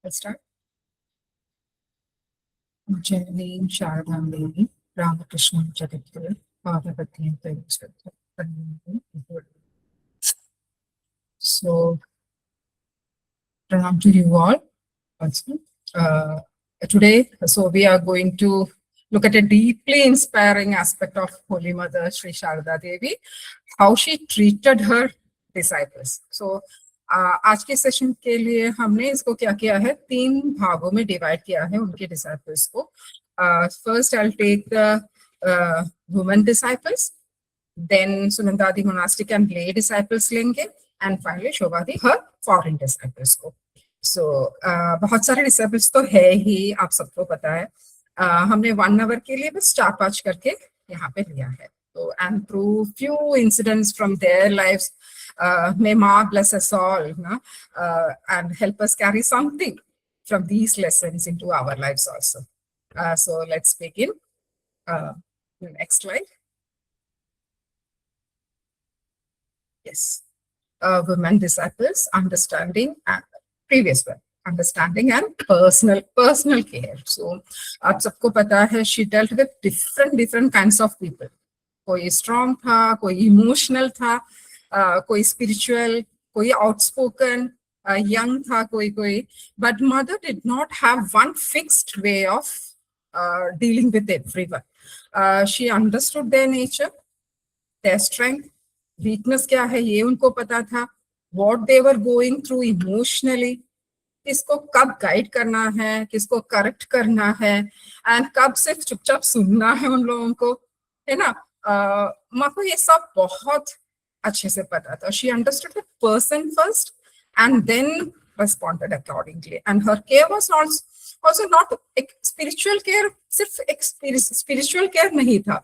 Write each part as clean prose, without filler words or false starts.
Let's start. Jenny, Sharadam Devi, Ramakrishna Jagadguru, Bhagavati and Prayasvata. So, pranam to you all. Also, today, so we are going to look at a deeply inspiring aspect of Holy Mother Sri Sharada Devi, how she treated her disciples. So, आज के session के लिए हमने इसको क्या किया है, 3 भागों में डिवाइड किया है उनके डिसाइपल्स को. First I will take the women disciples, then Sunandadi monastic and lay disciples लेंगे, and finally Shobhadi her foreign disciples को. सो बहुत सारे डिसाइपल्स तो है ही, आप सबको पता है. हमने 1 आवर के लिए बस 4-5 करके यहाँ पे लिया है. So, and through few incidents from their lives, may Ma bless us all, and help us carry something from these lessons into our lives also. So let's begin. Next slide. Yes. Women disciples, understanding and previous one. Understanding and personal care. So, आप सबको पता है, she dealt with different kinds of people. कोई strong था, कोई emotional था, कोई spiritual, कोई आउटस्पोकन, यंग था कोई, but mother did not have one fixed way of dealing with everyone. She understood their nature, their strength, weakness क्या है ये उनको पता था, what they were going through emotionally, किसको कब गाइड करना है, किसको करेक्ट करना है, एंड कब सिर्फ चुपचाप सुनना है उन लोगों को, है ना. माँ को ये सब बहुत अच्छे से पता था. She understood the person first and then responded accordingly. And her care was also not spiritual care. सिर्फ एक spiritual care नहीं था.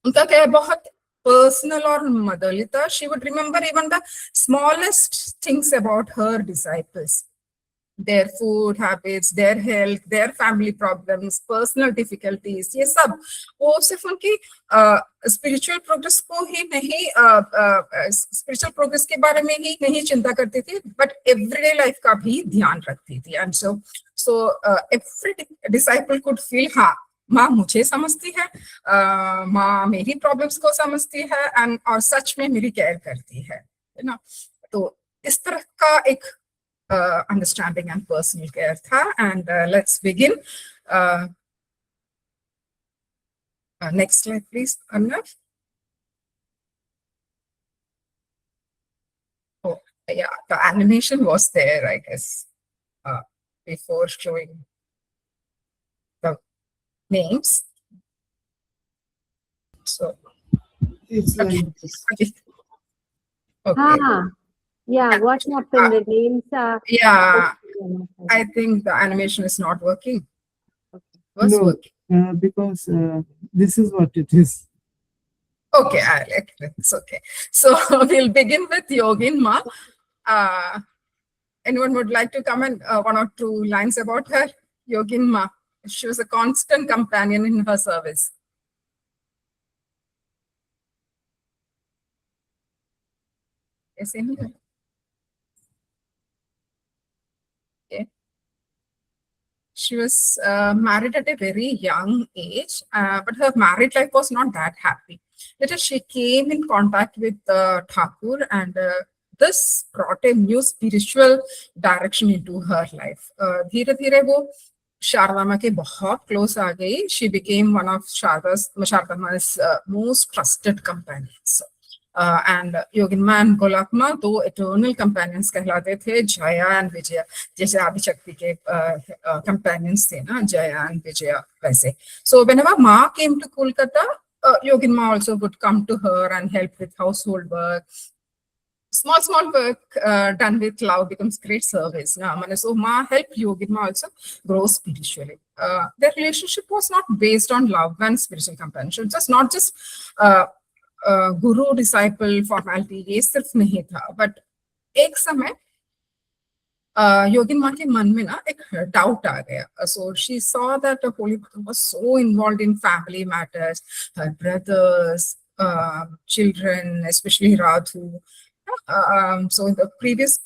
उनका care बहुत personal और motherly था. She would remember even the smallest things about her disciples. Their food habits, their health, their family problems, personal difficulties, ये सब वो सिर्फ उनकी स्पिरिचुअल प्रोग्रेस को ही नहीं, स्पिरिचुअल प्रोग्रेस के बारे में ही नहीं चिंता करती थी, बट एवरीडे लाइफ का भी ध्यान रखती थी. And so every disciple could feel, हाँ माँ मुझे समझती है, माँ मेरी प्रॉब्लम्स को समझती है, एंड और सच में मेरी केयर करती है ना. तो इस तरह का एक understanding and personal care tha. And let's begin. Next slide, please, Arnav. Oh, yeah, the animation was there, I guess, before showing the names. So, it's okay. like this. Okay. Yeah, what happened? The names are... Yeah, I think the animation is not working. Okay. No, working. because this is what it is. Okay, it's okay. So we'll begin with Yogin Ma. Anyone would like to comment 1 or 2 lines about her? Yogin Ma. She was a constant companion in her service. Yes, anyone? Okay. She was married at a very young age, but her married life was not that happy. Later, she came in contact with Thakur, and this brought a new spiritual direction into her life. धीरे धीरे वो शारदा माँ के बहुत close आ गई. She became one of Sharada Ma's most trusted companions. And Yogin Ma and Golak Ma, दो eternal companions कहलाते थे, Jaya and Vijaya, जैसे आदिशक्ति के companions थे ना, Jaya and Vijaya वैसे. So whenever Ma came to Kolkata, Yogin Ma also would come to her and help with household work. Small work done with love becomes great service. So Ma helped Yogin Ma also grow spiritually. Their relationship was not based on love and spiritual companionship. Just not just Guru disciple formality ये सिर्फ नहीं था, but एक समय योगिन माँ के मन में ना एक डाउट आ गया. So she saw that Holi mother was so involved in family matters, her brothers, children, specially Radhu. So in the previous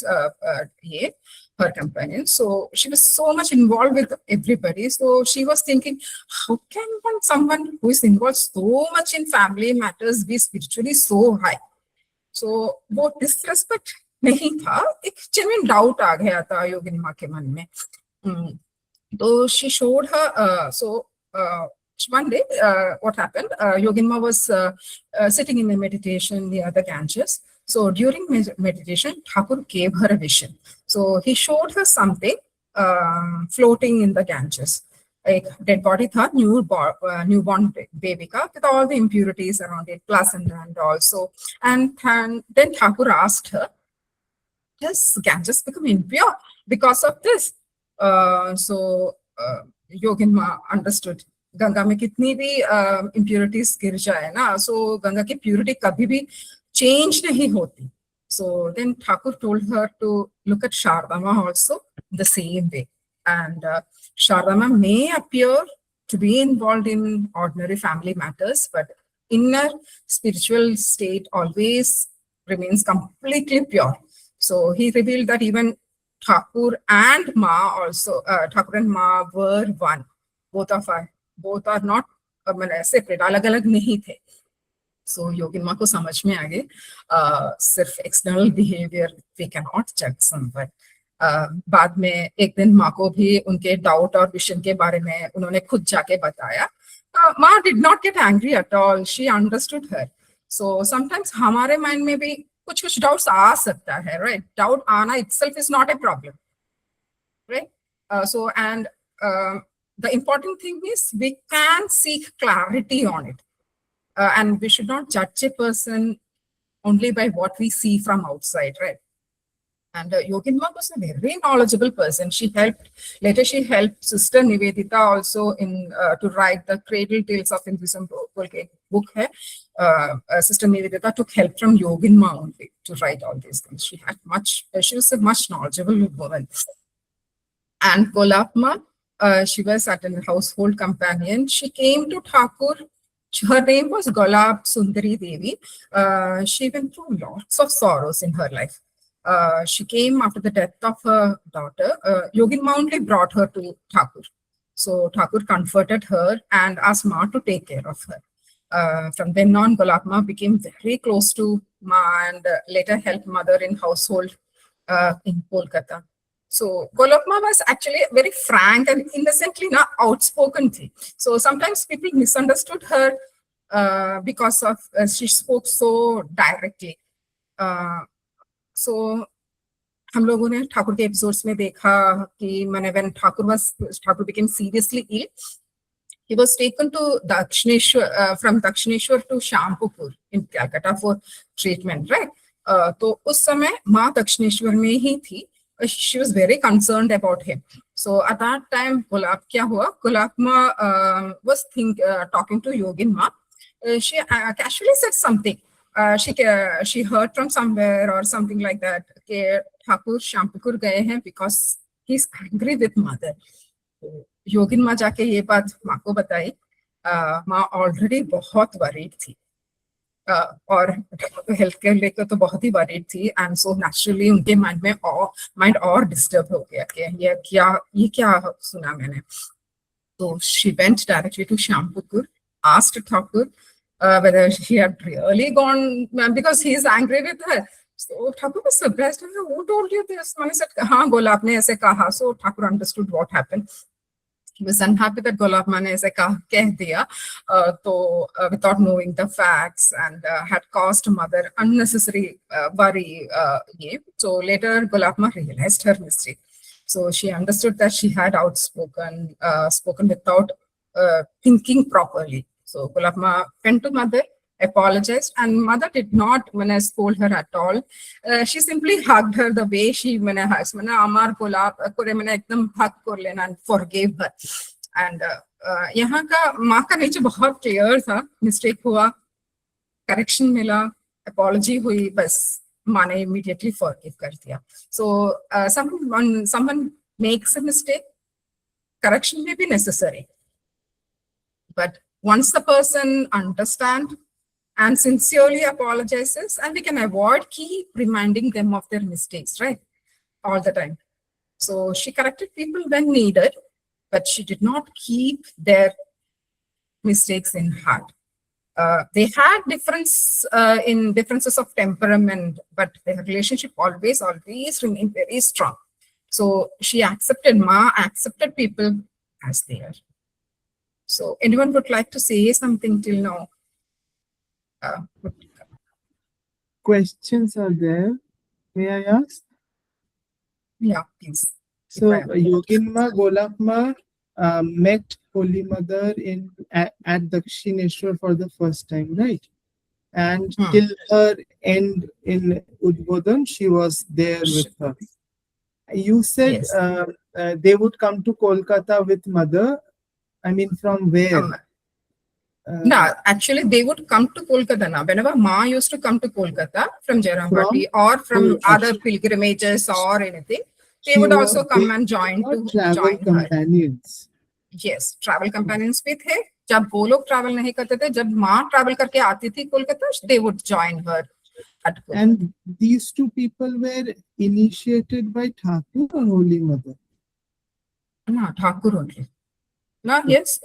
her companion. So she was so much involved with everybody. So she was thinking, how can someone who is involved so much in family matters be spiritually so high? So वो disrespect नहीं था, एक genuine doubt आ गया था योगिनी माँ के मन में. So she showed her, one day, what happened, Yoginma was sitting in a meditation near the Ganges. So during meditation, Thakur gave her a vision. So he showed her something floating in the Ganges. Like dead body tha, newborn baby ka, with all the impurities around it, placenta and also. And then Thakur asked her, does Ganges become impure because of this? Yoginma understood. Ganga में कितनी भी impurities गिर जाए ना, so Ganga की purity कभी भी change नहीं होती. So then Thakur told her to look at Shardama also the same way. And Shardama may appear to be involved in ordinary family matters, but inner spiritual state always remains completely pure. So he revealed that even Thakur and Ma also, Thakur and Ma were one. Both are not separate, अलग-अलग नहीं थे. So योगिन माँ को समझ में आ गए, सिर्फ external behavior we cannot judge someone. बाद में एक दिन माँ को भी उनके doubt और vision के बारे में उन्होंने खुद जाके बताया. माँ did not get angry at all. She understood her. So sometimes हमारे mind में भी कुछ doubts आ सकता है, right? Doubt आना itself is not a problem, right? The important thing is we can seek clarity on it. And we should not judge a person only by what we see from outside, right? And Yoginma was a very knowledgeable person. Later she helped Sister Nivedita also to write the Cradle Tales of Hinduism book. Sister Nivedita took help from Yoginma only to write all these things. She was a much knowledgeable woman. And Golapma, she was at a household companion. She came to Thakur. Her name was Golab Sundari Devi. She went through lots of sorrows in her life. She came after the death of her daughter. Yoginma only brought her to Thakur. So Thakur comforted her and asked Ma to take care of her. From then on, Golapma became very close to Ma and later helped mother in household in Kolkata. So Golapma was actually very frank and innocently outspoken thing. So sometimes people misunderstood her because of she spoke so directly. So हम लोगों ने ठाकुर के episodes में देखा कि when Thakur became seriously ill, he was taken to Dakshineshwar, from Dakshineshwar to Shampupur in Calcutta for treatment, right? तो उस समय माँ दक्षिणेश्वर में ही थी. She was very concerned about him. So at that time, Golapma was talking to Yoginma. She casually said something. She heard from somewhere or something like that. Thakur Shampupur gaye hain because he's angry with mother. Yoginma जाके ये बात माँ को बताई. माँ already बहुत worried थी. और हेल्थ केयर लेकर तो बहुत ही वरीड थी. एंड सो नेचुरली उनके माइंड और डिस्टर्ब हो गया कि ये क्या सुना मैंने. तो she went directly to Shampupur, asked Thakur whether she had really gone because he is angry with her. So Thakur was surprised. Who told you this? मैंने said हाँ Golap ने ऐसे कहा. So Thakur understood what happened. He was unhappy that Golapma ने ऐसे कह दिया, without knowing the facts, and had caused mother unnecessary worry. So later Golapma realized her mistake. So she understood that she had spoken without thinking properly. So Golapma went to mother, apologized, and mother did not scold her at all. She simply hugged her the way she hugs. Amar Golap kore ekdam hug kor lena and forgave her. And यहाँ का माँ का nature बहुत clear था. Mistake हुआ, correction मिला, apology हुई, बस माँ ने immediately forgive कर दिया. So someone makes a mistake, correction may be necessary, but once the person understands and sincerely apologizes, and we can keep reminding them of their mistakes, right? all the time. So she corrected people when needed, but she did not keep their mistakes in heart. They had differences of temperament, but their relationship always remained very strong. So she accepted people as they are. So anyone would like to say something till now? Questions are there. May I ask? Yeah, please. So If I- Yoginma Golapma met Holy Mother at Dakshineshwar for the first time, right? And Hmm. till her end in Udbodhan, she was there with her. You said Yes. they would come to Kolkata with mother. I mean, from where? No, actually, they would come to Kolkata now. Whenever Ma used to come to Kolkata from Jairamwati or from Oh, other pilgrimages or anything, they she would was- also come they and join were travel join her. companions. Yes, travel companions भी थे. जब वो लोग travel नहीं करते थे, जब माँ travel करके आती थी Kolkata, they would join her at Kolkata. And these two people were initiated by Thakur or Holy Mother? No, Thakur only. No, yes,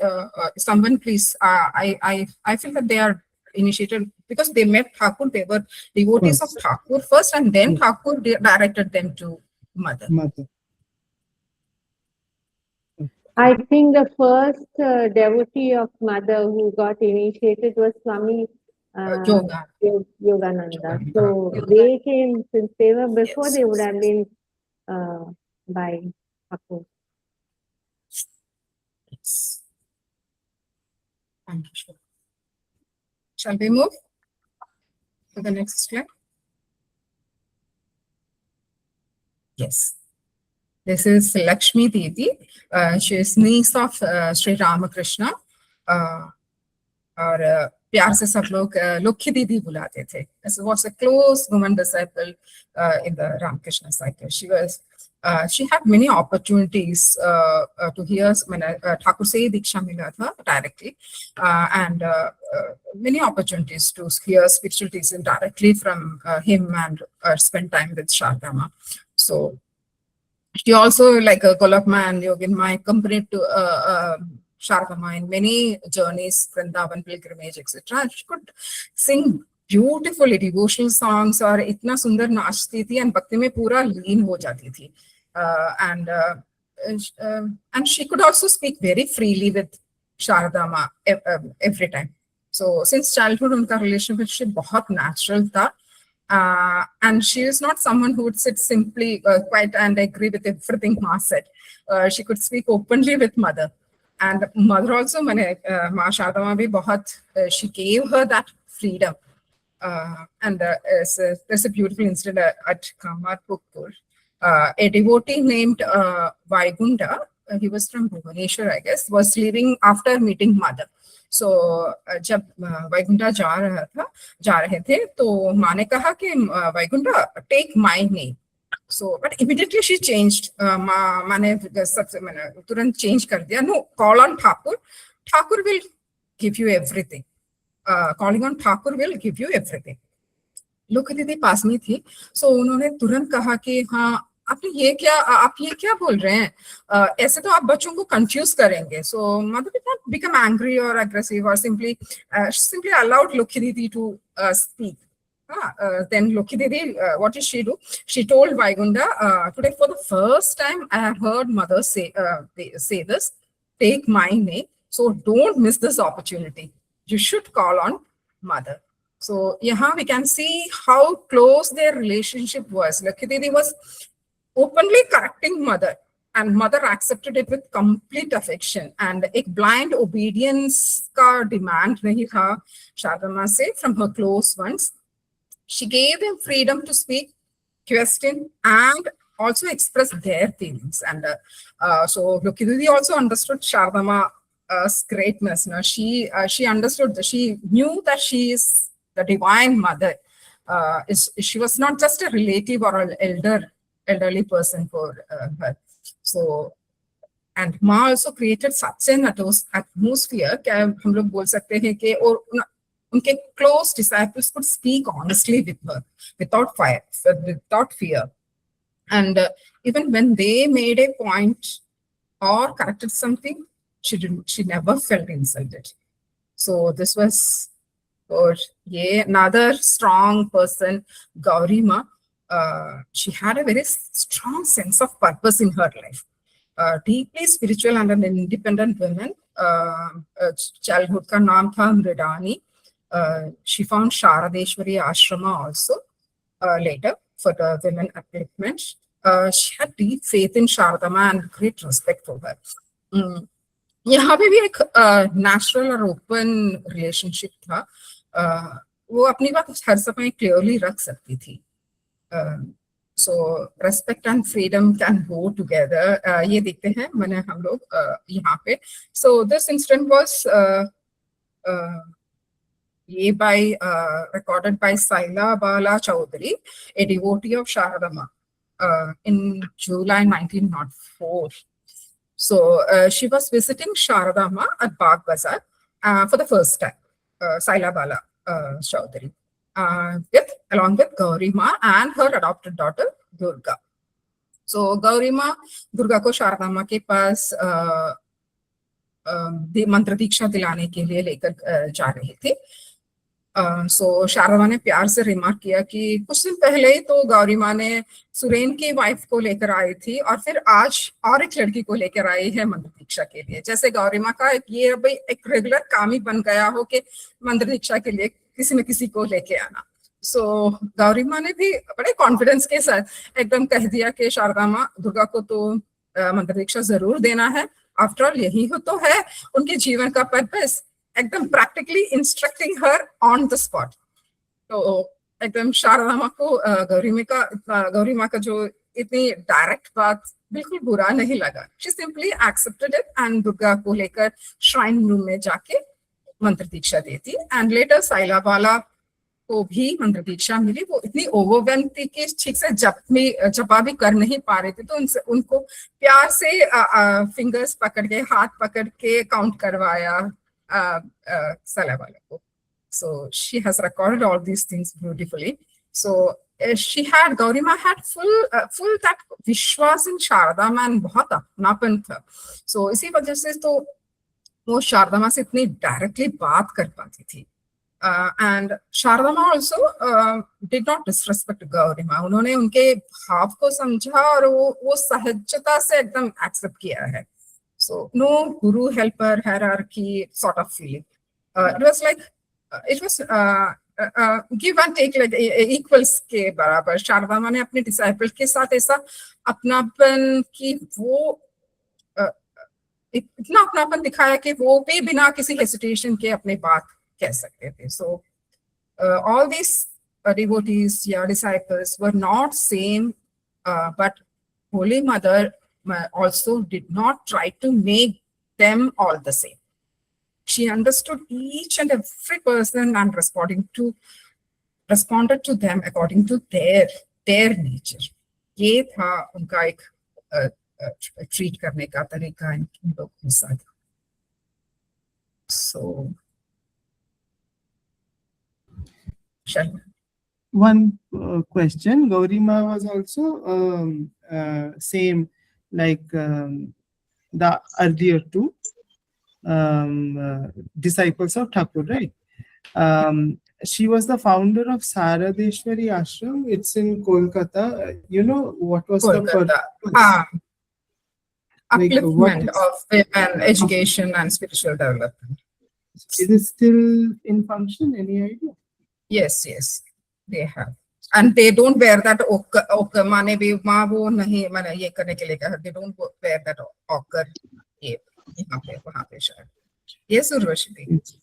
someone please. I feel that they are initiated because they met Thakur. They were devotees of First. Thakur first, and then Yes. Thakur directed them to Mother. Mother. I think the first devotee of mother who got initiated was Swami Yoga. Yogananda. So they came, since they were before, Yes. they would have been by Thakur. Yes. Thank you. Shweta. Shall we move to the next slide? Yes. This is Lakshmi Devi. She is niece of Sri Ramakrishna. और प्यार से सब लोग लोक्खी दीदी बुलाते थे. This was a close woman disciple in the Ramakrishna cycle. She had many opportunities to hear. Thakur से दीक्षा मिला था directly, and many opportunities to hear spiritual teaching directly from him and spend time with Shardama. So she also, like Golapma and Yoginma, accompanied to Shardama in many journeys, Vrindavan pilgrimage, etc. She could sing beautifully devotional songs और इतना सुंदर नाचती थी and भक्ति में पूरा लीन हो जाती थी. And she could also speak very freely with Shardama every time. So since childhood उनका relationship बहुत natural था. And she is not someone who would sit simply quiet and agree with everything Ma said. She could speak openly with Mother. And Mother also, Ma Shardama bhi bahut, she gave her that freedom. And there's a beautiful incident at Kamarpur. A devotee named Vaikunta, he was from Bhubaneswar, I guess, was leaving after meeting Mother. So जब वैकुंठा जा रहे थे तो माँ ने कहा कि Vaikuntha take my name. So but immediately she changed. माँ ने सबसे मैंने तुरंत change कर दिया. No, call on Thakur. Thakur will give you everything. Calling on Thakur will give you everything. लोक दीदी पास में थी. So उन्होंने तुरंत कहा कि हाँ आप ये क्या बोल रहे हैं, ऐसे तो आप बच्चों को कंफ्यूज करेंगे. So mother did not become angry or aggressive or simply allowed Lokhi Didi to speak. Then Lokhi Didi, what did she do? She told Vaikunta, today for the first time I have heard mother say this, take my name. So don't miss this opportunity. You should call on mother. So here we can see how close their relationship was. Lokhi Didi was openly correcting mother, and mother accepted it with complete affection. And एक blind obedience का demand नहीं था Shardama से from her close ones. She gave them freedom to speak, question, and also express their feelings. And so Lokhi Didi also understood Shardama's greatness. No? She understood that she knew that she is the divine mother. She was not just a relative or an elderly person for her. So, and Ma also created such an atmosphere कि हम लोग बोल सकते हैं कि और उनके close disciples could speak honestly with her without fear. And even when they made a point or corrected something, she never felt insulted. So this was or yeah, another strong person, Gaurima. She had a very strong sense of purpose in her life. Deeply spiritual and an independent woman. Childhood ka naam tha Mridani. She found Sharadeshwari Ashrama also later for the women upliftment. She had deep faith in Sharadama and great respect for her. यहाँ पे भी एक natural और open relationship था. वो अपनी बात हर समय क्लियरली रख सकती थी. So respect and freedom can go together. ये देखते हैं मैंने हम लोग यहाँ पे. सो दिस इंसिडेंट वाज ये by recorded by Saila Bala Chaudhary, a devotee of Sharadama, in July 1904. So she was visiting Sharadama at Bagh Bazaar for the first time, Saila Bala Chaudhary, along with Gaurima and her adopted daughter Durga. So Gaurima Durga को शारदामा के पास मंत्र दीक्षा दिलाने के लिए लेकर जा रहे थे. सो शारदा ने प्यार से रिमार्क किया कि कुछ दिन पहले ही तो गौरीमा ने सुरेन की वाइफ को लेकर आई थी और फिर आज और एक लड़की को लेकर आई है मंत्र दीक्षा के लिए. जैसे गौरीमा का ये भाई एक रेगुलर काम ही बन गया हो कि मंत्र दीक्षा के लिए किसी न किसी को लेके आना. सो गौरीमा ने भी बड़े कॉन्फिडेंस के साथ एकदम कह दिया कि शारदा माँ दुर्गा को तो मंत्र दीक्षा जरूर देना है. आफ्टर ऑल यही हो तो है उनके जीवन का पर्पस. एकदम practically instructing her on the spot. तो एकदम शारदा माँ को गौरीमा का जो इतनी डायरेक्ट बात बिल्कुल बुरा नहीं लगा. She simply accepted it and Durga को लेकर श्राइन रूम में जाके मंत्र दीक्षा देती. एंड लेटर साइला बाला को भी मंत्र दीक्षा मिली. वो इतनी ओवरवेल्म थी कि ठीक से जपा भी कर नहीं पा रहे थे, तो उनको प्यार से फिंगर्स पकड़ के हाथ पकड़ के काउंट करवाया Saila Bala को. So she has recorded all these things beautifully. So Gaurima had full that विश्वास in शारदा में बहुत अपनापन था. So इसी वजह से तो वो शारदा माँ से इतनी डायरेक्टली बात कर पाती थी. And शारदा माँ also did not disrespect Gaurima. उन्होंने उनके भाव को समझा और वो सहजता से एकदम एक्सेप्ट किया है. So no guru helper hierarchy sort of feeling. It was like give and take, like equals के बराबर. शारदा माँ ने अपने डिसाइपल के साथ ऐसा अपनापन की वो इतना अपनापन दिखाया कि वो भी बिना किसी हेसिटेशन के अपने बात कह सकते थे. So all these devotees, disciples were not same, but Holy Mother also did not try to make them all the same. She understood each and every person and responded to them according to their nature. ये था उनका एक treat करने का तरीका इन लोगों के साथ. So one question. Gaurima was also same like the earlier two disciples of Thakur, right? She was the founder of Saradeshwari Ashram. It's in Kolkata. You know what was the purpose? Upliftment of women, education and spiritual development. Is it still in function? Any idea? Yes, they have. And they don't wear that ochre. माने भी माँ वो नहीं माने ये करने के लिए कहा. They don't wear that ochre. ये यहाँ पे वहाँ पे शायद. Yes, उर्वशी.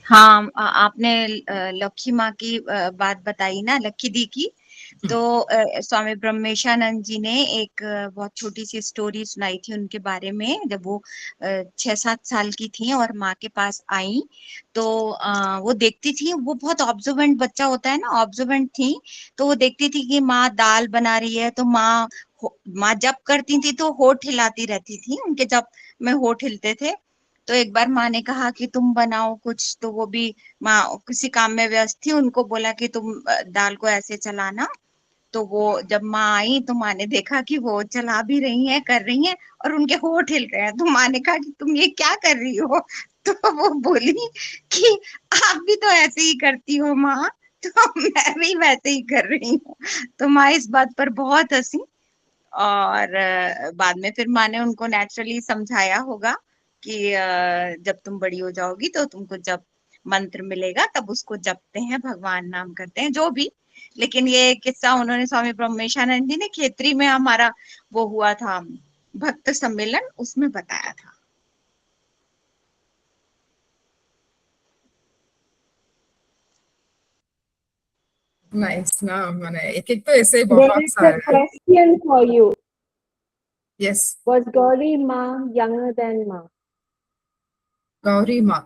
हाँ, आपने लक्की माँ की बात बताई ना, लक्की दी की. तो स्वामी ब्रह्मेशानंद जी ने एक बहुत छोटी सी स्टोरी सुनाई थी उनके बारे में. जब वो 6-7 साल की थी और माँ के पास आई तो वो देखती थी. वो बहुत ऑब्जर्वेंट बच्चा होता है ना, ऑब्जर्वेंट थी. तो वो देखती थी कि माँ दाल बना रही है तो माँ जप करती थी तो होठ हिलाती रहती थी. उनके जप में होठ हिलते थे. तो एक बार माँ ने कहा कि तुम बनाओ कुछ. तो वो भी माँ किसी काम में व्यस्त थी. उनको बोला कि तुम दाल को ऐसे चलाना. तो वो जब माँ आई तो माँ ने देखा कि वो चला भी रही हैं, कर रही हैं, और उनके होंठ हिल गए हैं। तो माँ ने कहा कि तुम ये क्या कर रही हो? तो वो बोली कि आप भी तो ऐसे ही करती हो माँ, तो मैं भी वैसे ही कर रही हूँ। तो माँ इस बात पर बहुत हंसी, और बाद में फिर माँ ने उनको नेचुरली समझाया होगा कि जब तुम बड़ी हो जाओगी तो तुमको जब मंत्र मिलेगा तब उसको जपते हैं, भगवान नाम करते हैं, जो भी। लेकिन ये किस्सा उन्होंने स्वामी ब्रह्मेशानंद जी ने खेतरी में हमारा वो हुआ था भक्त सम्मेलन, उसमें बताया था। नाइस ना, मैंने एक एक तो ऐसे There बहुत is a सारे। question for you. Yes, Was Gauri Ma younger than Ma? Gauri Ma,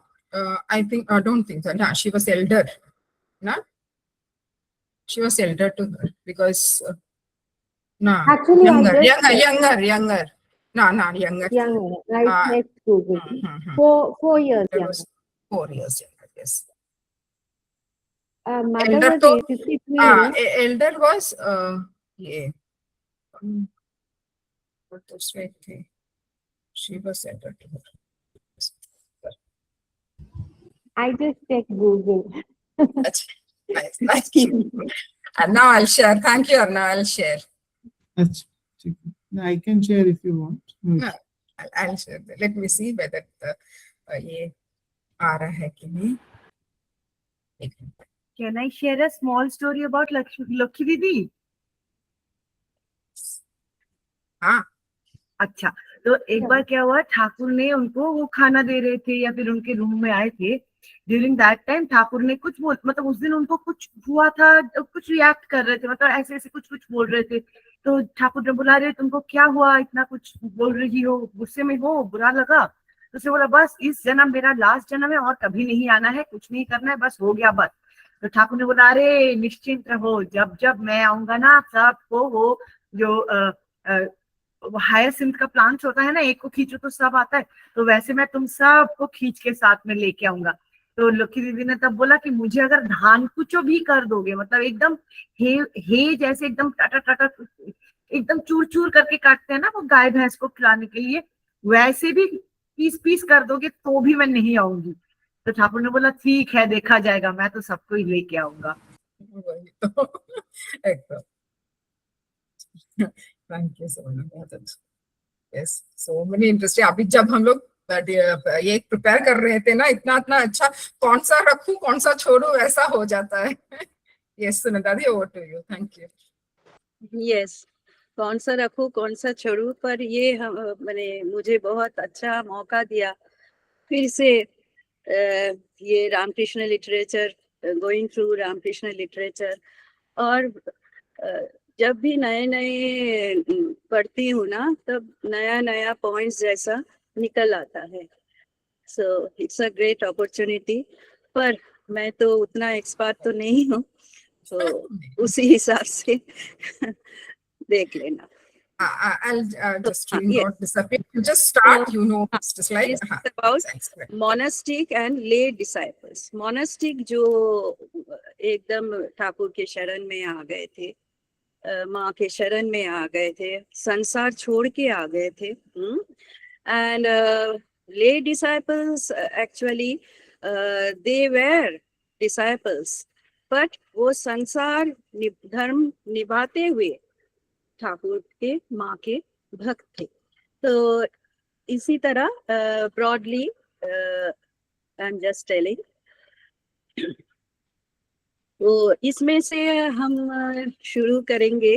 I think, I don't think so. No, she was elder. No, she was elder to her because no, Actually, I younger, just younger, checked. younger, younger. No, not younger. Younger. Right Uh, next Google. mhm. 4 years That younger. was 4 years younger. Yes. Mother Elder was to 83. elder was yeah. What was right? She was elder to her. I just checked Google. That's nice, nice. And now I'll share. Thank you, Arna. I'll share. अच्छा, ठीक है. I can share if you want. No, I'll share. Let me see whether ये आ रहा है कि नहीं. एक minute. Can I share a small story about Lakshi Didi? हाँ. अच्छा, तो एक बार क्या हुआ, ठाकुर ने उनको वो खाना दे रहे थे या फिर उनके रूम में आए थे. ड्यूरिंग दैट टाइम ठाकुर ने कुछ मतलब उस दिन उनको कुछ हुआ था, कुछ रिएक्ट कर रहे थे, मतलब ऐसे ऐसे कुछ कुछ बोल रहे थे. तो ठाकुर ने बोला, अरे तुमको क्या हुआ, इतना कुछ बोल रही हो, गुस्से में हो, बुरा लगा? तो उसने बोला, बस इस जन्म मेरा लास्ट जन्म है और कभी नहीं आना है, कुछ नहीं करना है, बस हो गया बस. तो ठाकुर ने बोला, अरे निश्चिंत रहो, जब जब मैं आऊंगा ना सबको वो जो हायर सिंथ का प्लांट होता है ना, एक को खींचो तो सब आता है, तो वैसे मैं तुम सबको खींच के साथ में लेके आऊंगा. तो लक्की दीदी ने तब बोला कि मुझे अगर धान कुचो भी कर दोगे, मतलब एकदम हे जैसे एकदम टाटा टाटा एकदम चूर चूर करके काटते हैं ना वो गाय भैंस को खिलाने के लिए, वैसे भी पीस पीस कर दोगे तो भी मैं नहीं आऊंगी. तो ठाकुर ने बोला, ठीक है, देखा जाएगा, मैं तो सबको ही लेके आऊंगा. वही तो एकदम. Thank you so much. बहुत अच्छा. Yes, so many interesting. अभी जब हम लोग ये प्रिपेयर कर रहे थे ना, इतना इतना अच्छा, कौन सा रखूं कौन सा छोड़ू ऐसा हो जाता है. Yes Sunita di, over to you. Thank you. Yes, कौन सा रखूं कौन सा छोड़ू, पर ये मैंने मुझे बहुत अच्छा मौका दिया फिर से ये Ramakrishna literature, going through Ramakrishna literature. और जब भी नए नए पढ़ती हूँ ना, तब नया नया पॉइंट्स जैसा निकल आता है. So it's a great opportunity. पर मैं तो उतना एक्सपर्ट तो नहीं हूँ, तो उसी हिसाब से देख लेना. I'll just screen yes. got disappear. You just start, So, you know, it's just like this is about thanks, great. Monastic and lay disciples. Monastic जो एकदम ठाकुर के शरण में आ गए थे, माँ के शरण में आ गए थे, संसार छोड़ के आ गए थे. And lay disciples actually they were disciples, but वो संसार धर्म निभाते हुए ठाकुर के माँ के भक्त थे. तो इसी तरह broadly I am just telling. तो इसमें से हम शुरू करेंगे.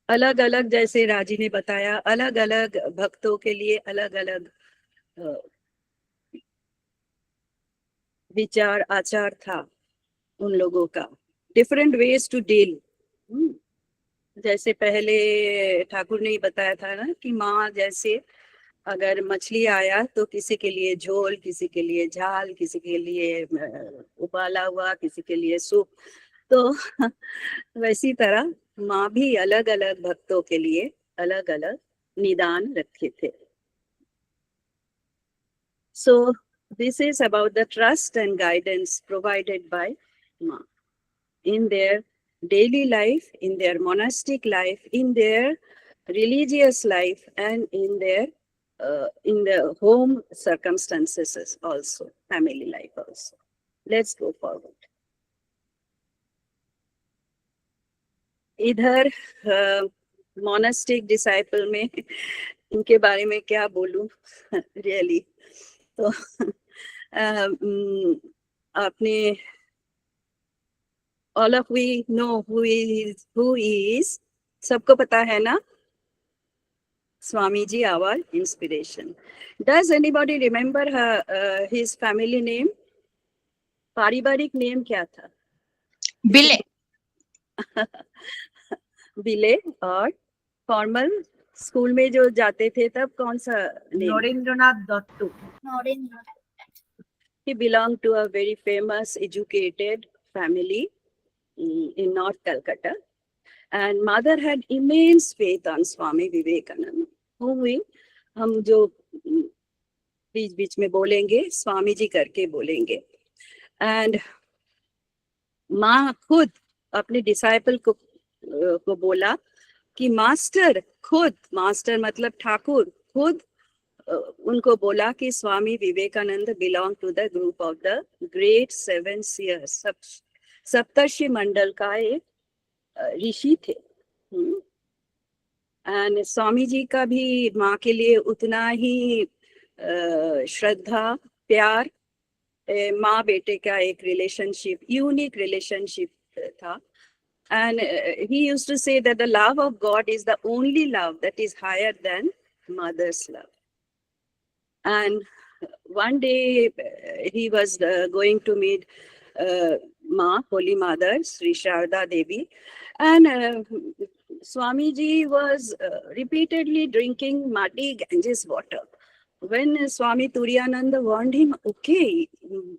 अलग अलग, जैसे राजी ने बताया, अलग अलग भक्तों के लिए अलग अलग विचार आचार था उन लोगों का. Different ways to deal. जैसे पहले ठाकुर ने ही बताया था ना कि माँ जैसे अगर मछली आया तो किसी के लिए झोल, किसी के लिए झाल, किसी के लिए उबाला हुआ, किसी के लिए सूप. तो वैसी तरह माँ भी अलग अलग भक्तों के लिए अलग अलग निदान रखे थे. सो this is about the trust and guidance provided by Ma in their daily life, in their monastic life, in their religious life, and in the home circumstances also, family life also. Let's go forward. इधर monastic disciple में इनके बारे में क्या बोलूं really तो आपने all of we know who he is सबको पता है ना Swami ji our inspiration. Does anybody remember his family name? पारिवारिक नेम क्या था? बिले बिले. और फॉर्मल स्कूल में जो जाते थे तब कौन सा name? Narendranath Dattu. He belonged to a very famous educated family in North Calcutta, and mother had immense faith on Swami Vivekananda, whom हम जो बीच बीच में बोलेंगे स्वामी जी करके बोलेंगे. एंड माँ खुद अपने डिसाइपल को बोला कि मास्टर खुद, मास्टर मतलब ठाकुर, खुद उनको बोला कि Swami Vivekananda belong to the group of the great seven seers, सप्तर्षि मंडल का एक ऋषि थे. एंड स्वामी जी का भी माँ के लिए उतना ही श्रद्धा, प्यार, माँ बेटे का एक रिलेशनशिप, यूनिक रिलेशनशिप था. And he used to say that the love of God is the only love that is higher than mother's love. And one day he was going to meet Ma, Holy Mother, Sri Sharda Devi, and Swami ji was repeatedly drinking muddy Ganges water. When Swami Turiyananda warned him, okay,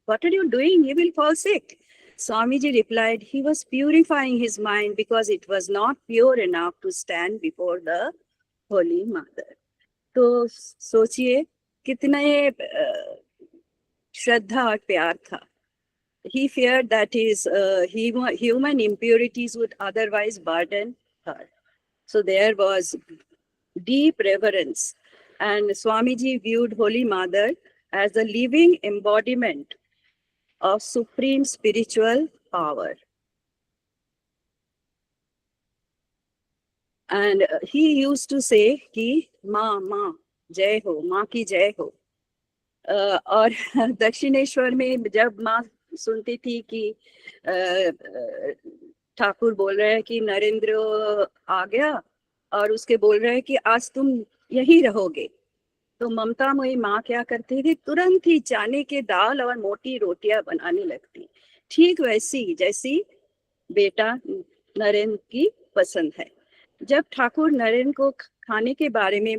what are you doing? You will fall sick. Swamiji replied, he was purifying his mind because it was not pure enough to stand before the Holy Mother. तो सोचिए कितने श्रद्धा और प्यार था. He feared that his human impurities would otherwise burden her. So there was deep reverence, and Swamiji viewed Holy Mother as the living embodiment of supreme spiritual power. And he used to say कि माँ जय हो, माँ की जय हो. और दक्षिणेश्वर में जब माँ सुनती थी कि ठाकुर बोल रहे हैं कि नरेंद्र आ गया और उसके बोल रहे हैं कि आज तुम यहीं रहोगे, तो ममता मोई माँ क्या करती थी, तुरंत ही चने के दाल और मोटी रोटियां बनाने लगती. ठीक वैसी जैसी बेटा नरेंद्र की पसंद है. जब ठाकुर नरेंद्र को खाने के बारे में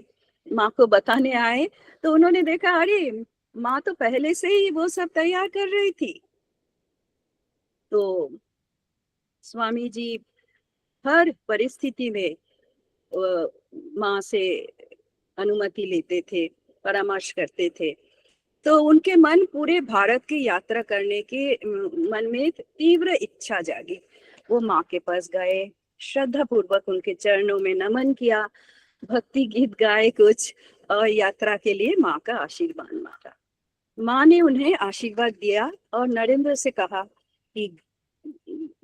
माँ को बताने आए तो उन्होंने देखा, अरे माँ तो पहले से ही वो सब तैयार कर रही थी. तो स्वामी जी हर परिस्थिति में माँ से अनुमति लेते थे, परामर्श करते थे. तो उनके मन पूरे भारत की यात्रा करने के मन में तीव्र इच्छा जागी. वो माँ के पास गए, श्रद्धा पूर्वक उनके चरणों में नमन किया, भक्ति गीत गाए कुछ, और यात्रा के लिए माँ का आशीर्वाद मांगा. माँ ने उन्हें आशीर्वाद दिया और नरेंद्र से कहा कि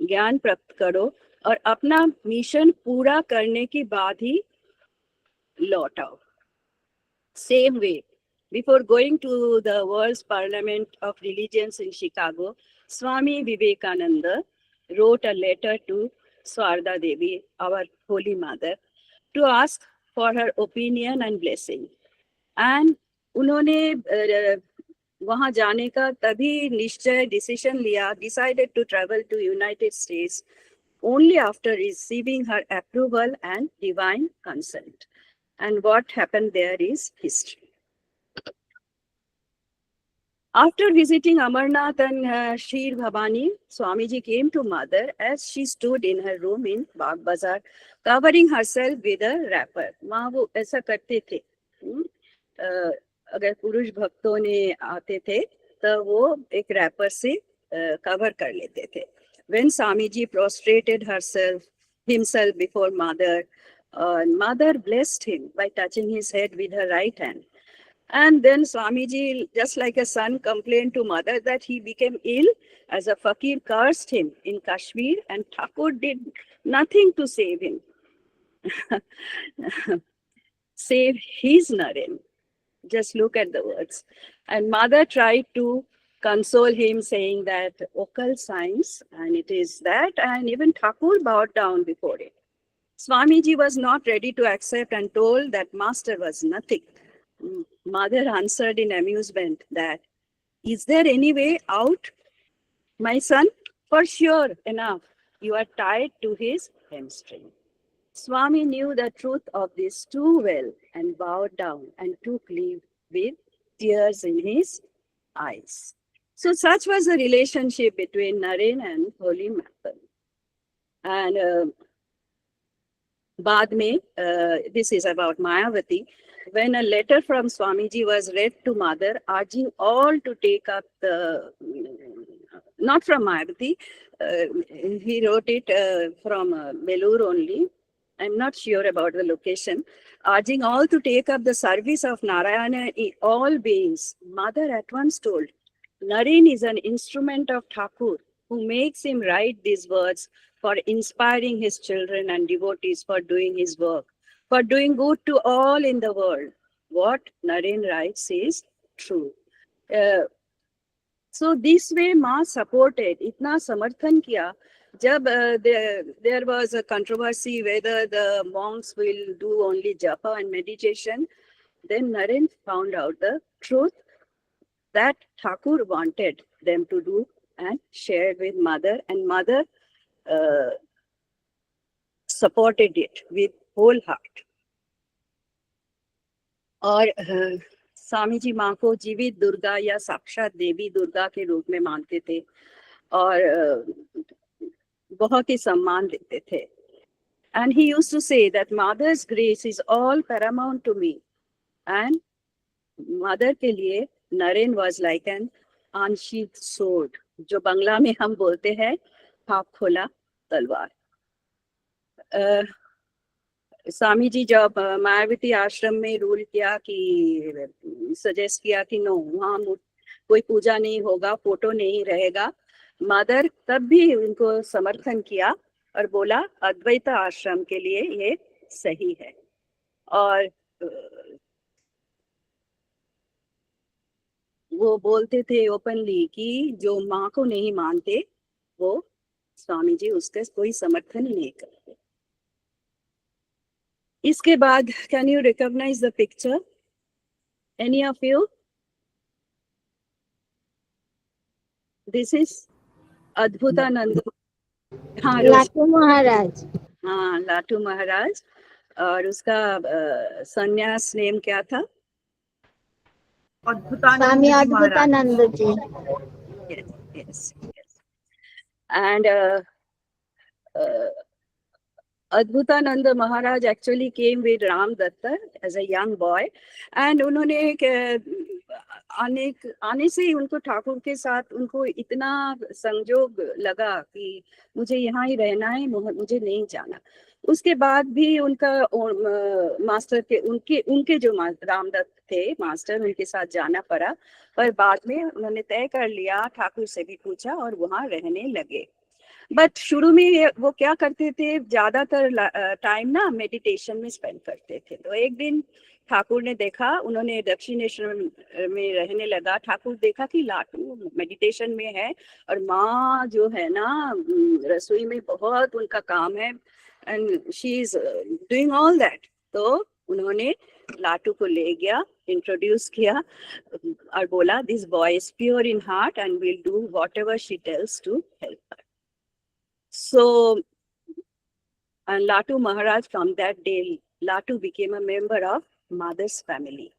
ज्ञान प्राप्त करो और अपना मिशन पूरा करने के बाद ही लौट आओ. Same way, before going to the World's Parliament of Religions in Chicago, Swami Vivekananda wrote a letter to Swarda Devi, our Holy Mother, to ask for her opinion and blessing. And उन्होंने वहाँ जाने का तभी निश्चय decision लिया, decided to travel to United States only after receiving her approval and divine consent. And what happened there is history. After visiting Amarnath and Shir Bhavani, Swamiji came to Mother as she stood in her room in Bagh Bazaar, covering herself with a wrapper. माँ वो ऐसा करते थे. अगर पुरुष भक्तों ने आते थे तो वो एक रैपर से कवर कर लेते थे. When Swamiji prostrated himself before mother, mother blessed him by touching his head with her right hand. And then Swamiji, just like a son, complained to mother that he became ill, as a fakir cursed him in Kashmir, and Thakur did nothing to save him. Save his Naren. Just look at the words. And mother tried to console him, saying that occult science, and it is that, and even Thakur bowed down before it. Swamiji was not ready to accept and told that master was nothing. Mother answered in amusement that, is there any way out, my son? For sure enough, you are tied to his hamstring. Swami knew the truth of this too well and bowed down and took leave with tears in his eyes. So such was the relationship between Naren and Holy Mother. And बाद में, this is about Mayavati, when a letter from Swamiji was read to mother, urging all to take up the, not from Mayavati, he wrote it from Belur only. I'm not sure about the location. Urging all to take up the service of Narayana in all beings, mother at once told, Naren is an instrument of Thakur, who makes him write these words for inspiring his children and devotees for doing his work, for doing good to all in the world. What Naren writes is true. So this way Ma supported, itna samarthan kiya. Jab there was a controversy whether the monks will do only japa and meditation, then Naren found out the truth that Thakur wanted them to do and shared with mother, and mother supported it with whole heart. और स्वामी जी माँ को जीवित दुर्गा या साक्षात देवी दुर्गा के रूप में मानते थे और बहुत ही सम्मान देते थे. And he used to say that mother's grace is all paramount to me, and mother के लिए Naren was like an unsheathed sword, जो बंगला में हम बोलते हैं हाथ खोला तलवार. स्वामी जी जब मायावती आश्रम में रूल किया कि सजेस्ट किया कि नो वहाँ कोई पूजा नहीं होगा, फोटो नहीं रहेगा, मदर तब भी उनको समर्थन किया और बोला अद्वैत आश्रम के लिए ये सही है. और वो बोलते थे ओपनली कि जो माँ को नहीं मानते वो स्वामी जी उसका कोई समर्थन ही नहीं करते. इसके बाद can you recognise the picture, any of you? This is Adbhutananda. हाँ, लाटू महाराज. हाँ, लाटू महाराज. और उसका संन्यास नेम क्या था? स्वामी अद्भुतानंद जी. Yes. And Adbhutananda Maharaj actually came with Ram Datta as a young boy, and उन्होंने आने से ही उनको ठाकुर के साथ उनको इतना संजोग लगा कि मुझे यहाँ ही रहना है, मुझे नहीं जाना. उसके बाद भी उनका मास्टर के उनके जो रामदत्त थे मास्टर, उनके साथ जाना पड़ा, पर बाद में उन्होंने तय कर लिया, ठाकुर से भी पूछा और वहाँ रहने लगे. बट शुरू में वो क्या करते थे, ज्यादातर टाइम ना मेडिटेशन में स्पेंड करते थे. तो एक दिन ठाकुर ने देखा, उन्होंने दक्षिणेश्वर में रहने लगा, ठाकुर देखा कि लाटू मेडिटेशन में है और माँ जो है ना रसोई में बहुत उनका काम है, and she is doing all that. तो उन्होंने लाटू को ले गया, इंट्रोड्यूस किया और बोला this boy is pure in heart and will do whatever she tells to help her. So, and Latu Maharaj, from that day, Latu became a member of mother's family.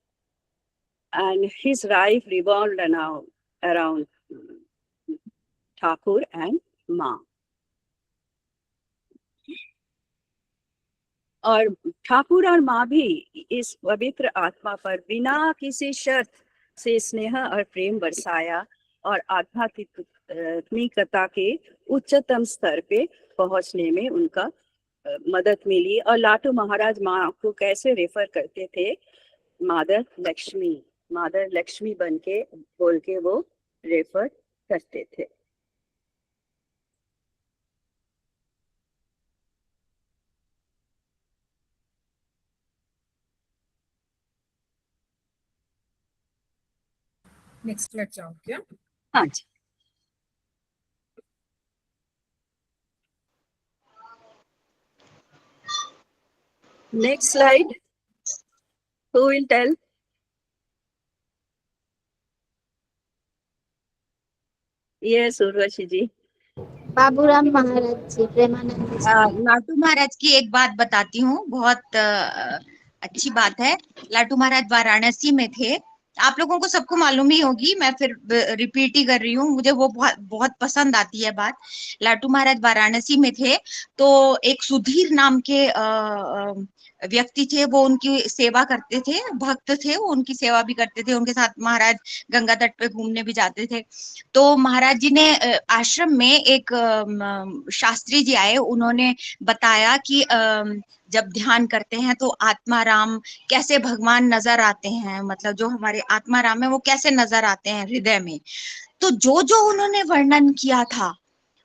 And his life revolved around Thakur and Ma. और ठाकुर और माँ भी इस पवित्र आत्मा पर बिना किसी शर्त से स्नेह और प्रेम बरसाया और आध्यात्मिकता के उच्चतम स्तर पे पहुंचने में उनका मदद मिली। और लाटू महाराज माँ को कैसे रेफर करते थे, मादर लक्ष्मी बन के बोल के वो रेफर करते थे। नेक्स्ट स्लाइड जाओ क्या? हाँ जी, next slide, who will tell? Yes, Urvashi ji. Baburam Maharaj ji, Premananda ji. Latu Maharaj की एक बात बताती हूँ, बहुत अच्छी बात है। लाटू महाराज वाराणसी में थे, आप लोगों को सबको मालूम ही होगी, मैं फिर रिपीट ही कर रही हूँ, मुझे वो बहुत बहुत पसंद आती है बात। लाटू महाराज वाराणसी में थे तो एक सुधीर नाम के व्यक्ति थे, वो उनकी सेवा करते थे, भक्त थे, वो उनकी सेवा भी करते थे, उनके साथ महाराज गंगा तट पे घूमने भी जाते थे। तो महाराज जी ने आश्रम में एक शास्त्री जी आए, उन्होंने बताया कि जब ध्यान करते हैं तो आत्मा राम कैसे भगवान नजर आते हैं, मतलब जो हमारे आत्मा राम है वो कैसे नजर आते हैं हृदय में। तो जो जो उन्होंने वर्णन किया था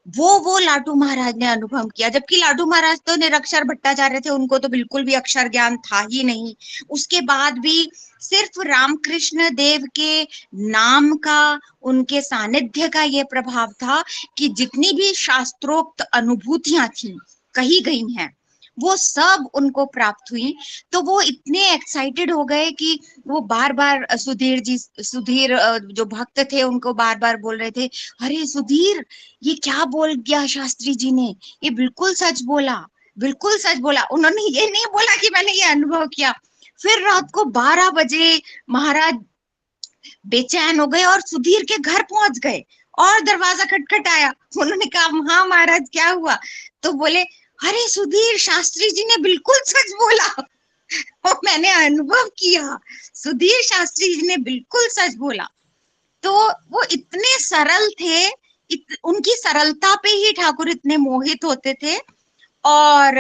वो लाटू महाराज ने अनुभव किया, जबकि लाटू महाराज तो निरक्षर भट्टाचार्य थे, उनको तो बिल्कुल भी अक्षर ज्ञान था ही नहीं। उसके बाद भी सिर्फ रामकृष्ण देव के नाम का, उनके सानिध्य का ये प्रभाव था कि जितनी भी शास्त्रोक्त अनुभूतियां थी कही गई हैं वो सब उनको प्राप्त हुई। तो वो इतने एक्साइटेड हो गए कि वो बार बार सुधीर जो भक्त थे उनको बार बार बोल रहे थे, अरे सुधीर ये क्या बोल गया शास्त्री जी ने, ये बिल्कुल सच बोला, बिल्कुल सच बोला। उन्होंने ये नहीं बोला कि मैंने ये अनुभव किया। फिर रात को 12 बजे महाराज बेचैन हो गए और सुधीर के घर पहुंच गए और दरवाजा खटखटाया। उन्होंने कहा हाँ महाराज क्या हुआ? तो बोले अरे सुधीर, शास्त्री जी ने बिल्कुल सच बोला और मैंने अनुभव किया, सुधीर शास्त्री जी ने बिल्कुल सच बोला। तो वो इतने सरल थे, उनकी सरलता पे ही ठाकुर इतने मोहित होते थे। और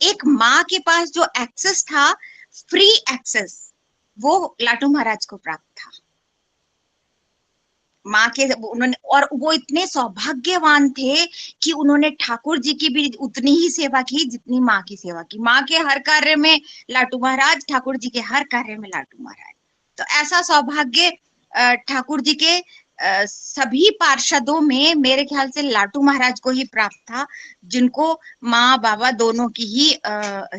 एक माँ के पास जो एक्सेस था, फ्री एक्सेस, वो लाटू महाराज को प्राप्त था। माँ के उन्होंने, और वो इतने सौभाग्यवान थे कि उन्होंने ठाकुर जी की भी उतनी ही सेवा की जितनी माँ की सेवा की। माँ के हर कार्य में लाटू महाराज, ठाकुर जी के हर कार्य में लाटू महाराज। तो ऐसा सौभाग्य ठाकुर जी के सभी पार्षदों में मेरे ख्याल से लाटू महाराज को ही प्राप्त था, जिनको माँ बाबा दोनों की ही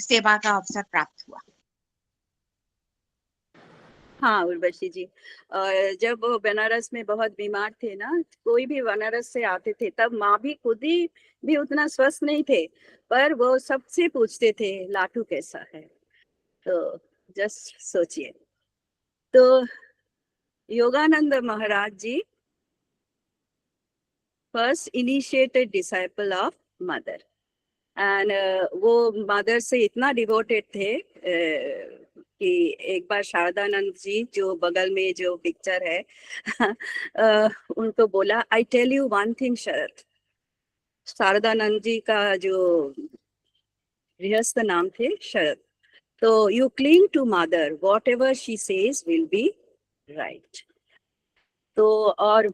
सेवा का अवसर प्राप्त हुआ। हाँ उर्वशी जी, जब वो बनारस में बहुत बीमार थे ना, कोई भी बनारस से आते थे तब माँ भी खुद ही भी उतना स्वस्थ नहीं थे, पर वो सबसे पूछते थे लाटू कैसा है। तो जस्ट सोचिए, तो Yogananda Maharaj ji first initiated disciple of mother, and वो मदर से इतना डिवोटेड थे कि एक बार शारदानंद जी, जो बगल में जो पिक्चर है उनको बोला, I tell you one thing Sharat. Saradananda ji का जो गृहस्थ नाम थे शरद। तो you cling to mother, whatever she says will be right. तो और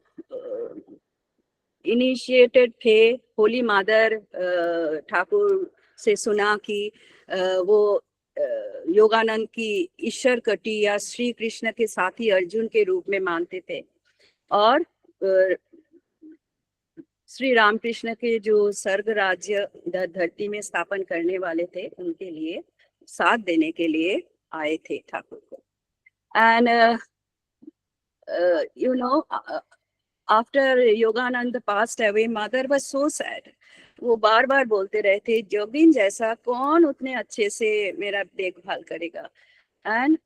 इनिशिएटेड थे होली मदर, ठाकुर से सुना कि वो योगानंद की ईश्वर कटी या श्री कृष्ण के साथी अर्जुन के रूप में मानते थे, और श्री रामकृष्ण के जो स्वर्ग राज्य इधर धरती में स्थापन करने वाले थे, उनके लिए साथ देने के लिए आए थे ठाकुर को। And you know, after Yogananda passed away, mother was so sad. वो बार बार बोलते रहते, जोगिन जैसा कौन उतने अच्छे से मेरा देखभाल करेगा। And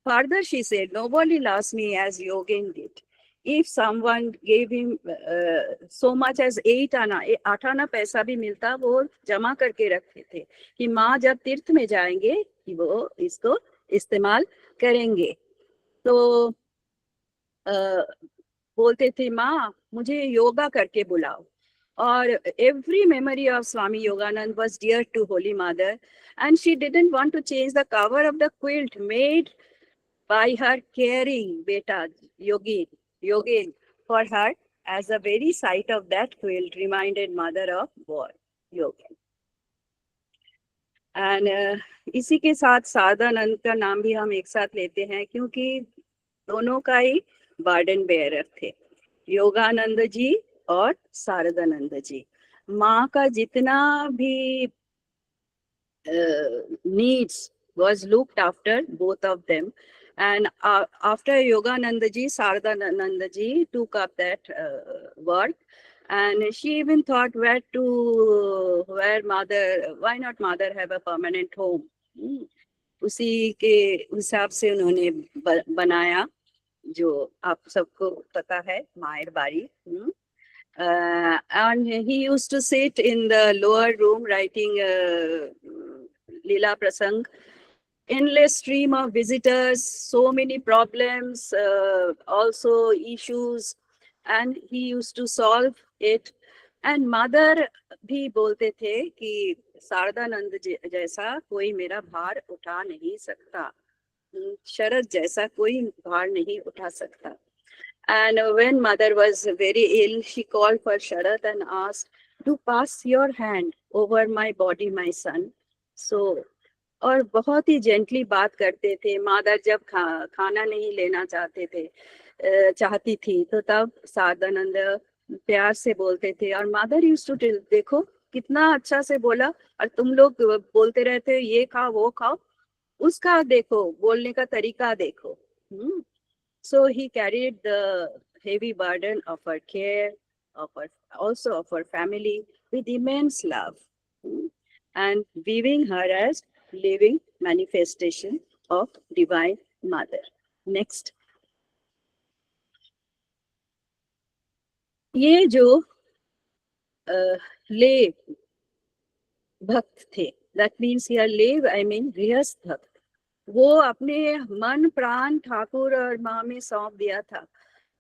further she said, nobody loves me as Yogin did. If someone gave him so much as 8 आना, 8 आना पैसा भी मिलता, वो जमा करके रखते थे कि माँ जब तीर्थ में जाएंगे कि वो इसको इस्तेमाल करेंगे। तो बोलते थे माँ मुझे योगा करके बुलाओ, और every memory of Swami Yoganand was dear to Holy Mother, and she didn't want to change the cover of the quilt made by her caring beta Yogin for her, as the very sight of that quilt reminded mother of boy Yogin. And इसी के साथ शारदानंद का नाम भी हम एक साथ लेते हैं, क्योंकि दोनों का ही बर्डन बेयरर थे, योगानंद जी और शारदानंद जी। माँ का जितना भी needs was looked after both of them, and after Yogananda ji, Saradananda ji took up that work, and she even thought why not mother have a permanent home. उसी के हिसाब से उन्होंने बनाया, जो आप सबको पता है, मायर बाड़ी। And he used to sit in the lower room writing Leela Prasang. Endless stream of visitors, so many problems, also issues, and he used to solve it. And mother भी बोलते थे कि शारदानंद जैसा कोई मेरा भार उठा नहीं सकता, शरद जैसा कोई भार नहीं उठा सकता। And when mother was very ill, she called for Sharad and asked, "Do pass your hand over my body, my son." So, और बहुत ही जेंटली बात करते थे। मदर जब खाना नहीं लेना चाहती थी, तो तब शारदानंद प्यार से बोलते थे, और मदर यूज्ड टू टेल, देखो कितना अच्छा से बोला, और तुम लोग बोलते रहते हो ये खाओ वो खाओ, उसका देखो, बोलने का तरीका देखो। So he carried the heavy burden of her care, also of her family, with immense love, and viewing her as living manifestation of Divine Mother. Next. ये जो lay भक्त थे, that means here lay, I mean गृहस्थ भक्त, वो अपने मन प्राण ठाकुर और माँ में सौंप दिया था,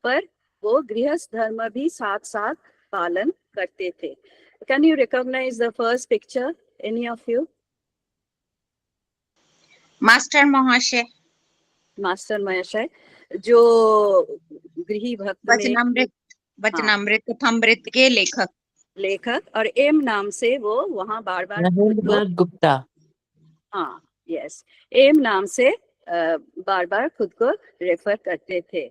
पर वो गृहस्थ धर्म भी साथ साथ पालन करते थे। Can you recognize the first picture, any of you? Master महाशय, मास्टर महाशय जो गृही भक्त में वचनामृत कथामृत के लेखक और एम नाम से वो वहाँ बार बार गुप्ता, हाँ यस, एम नाम से बार बार खुद को रेफर करते थे।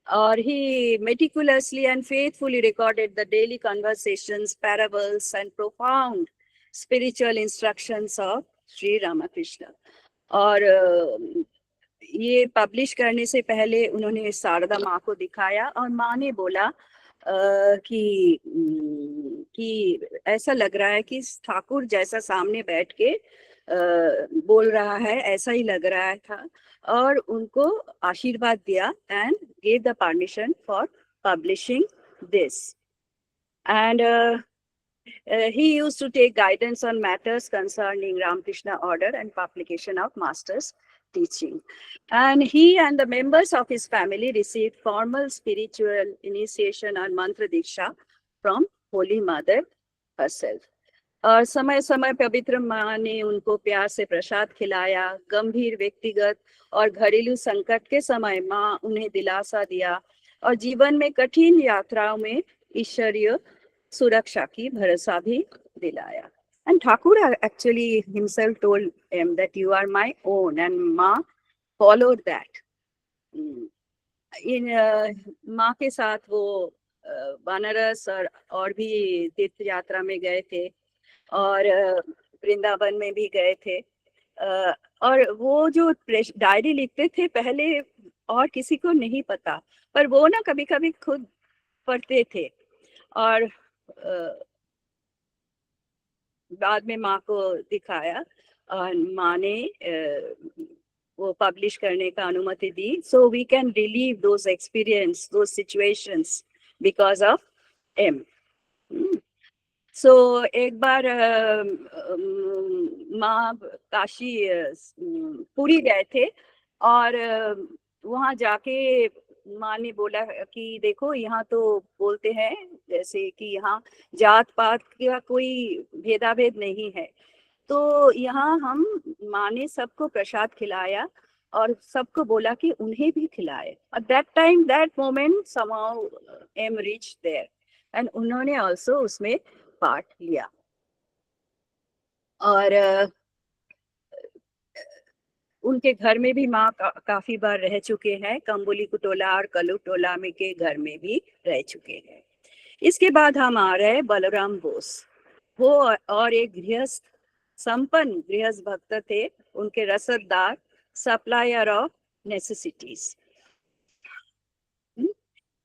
और he meticulously and faithfully recorded the daily conversations, parables and profound spiritual instructions of Sri Ramakrishna. और ये पब्लिश करने से पहले उन्होंने शारदा माँ को दिखाया, और माँ ने बोला कि ऐसा लग रहा है कि ठाकुर जैसा सामने बैठ के बोल रहा है, ऐसा ही लग रहा था, और उनको आशीर्वाद दिया and gave the permission for publishing this. And he used to take guidance on matters concerning Ramakrishna order and publication of master's teaching. And he and the members of his family received formal spiritual initiation and mantra diksha from Holy Mother herself. और समय समय पवित्र माँ ने उनको प्यार से प्रसाद खिलाया। गंभीर व्यक्तिगत और घरेलू संकट के समय माँ उन्हें दिलासा दिया, और जीवन में कठिन यात्राओं में ईश्वरीय सुरक्षा की भरोसा भी दिलाया। And Thakur actually himself told him that you are my own, and Ma followed that. माँ के साथ वो बनारस और भी तीर्थ यात्रा में गए थे, और वृंदावन में भी गए थे। और वो जो डायरी लिखते थे पहले और किसी को नहीं पता, पर वो ना कभी कभी खुद पढ़ते थे, और बाद में माँ को दिखाया, और माँ ने वो पब्लिश करने का अनुमति दी। So we can relive those experience, those situations because of them. So एक बार माँ काशी पुरी गए थे और वहाँ जाके माँ ने बोला कि देखो यहाँ तो बोलते हैं जैसे कि यहाँ जात पात का कोई भेदाभेद नहीं है, तो यहाँ हम माँ ने सबको प्रसाद खिलाया और सबको बोला कि उन्हें भी खिलाए। At that time that moment somehow M reach there and उन्होंने ऑल्सो उसमें पार्ट लिया। और उनके घर में भी माँ काफी बार रह चुके हैं, कंबोली कुटोला और कलू टोला में के घर में भी रह चुके हैं। इसके बाद हम आ रहे हैं बलराम बोस। वो और एक गृहस्थ, संपन्न गृहस्थ भक्त थे, उनके रसददार, सप्लायर ऑफ नेसेसिटीज।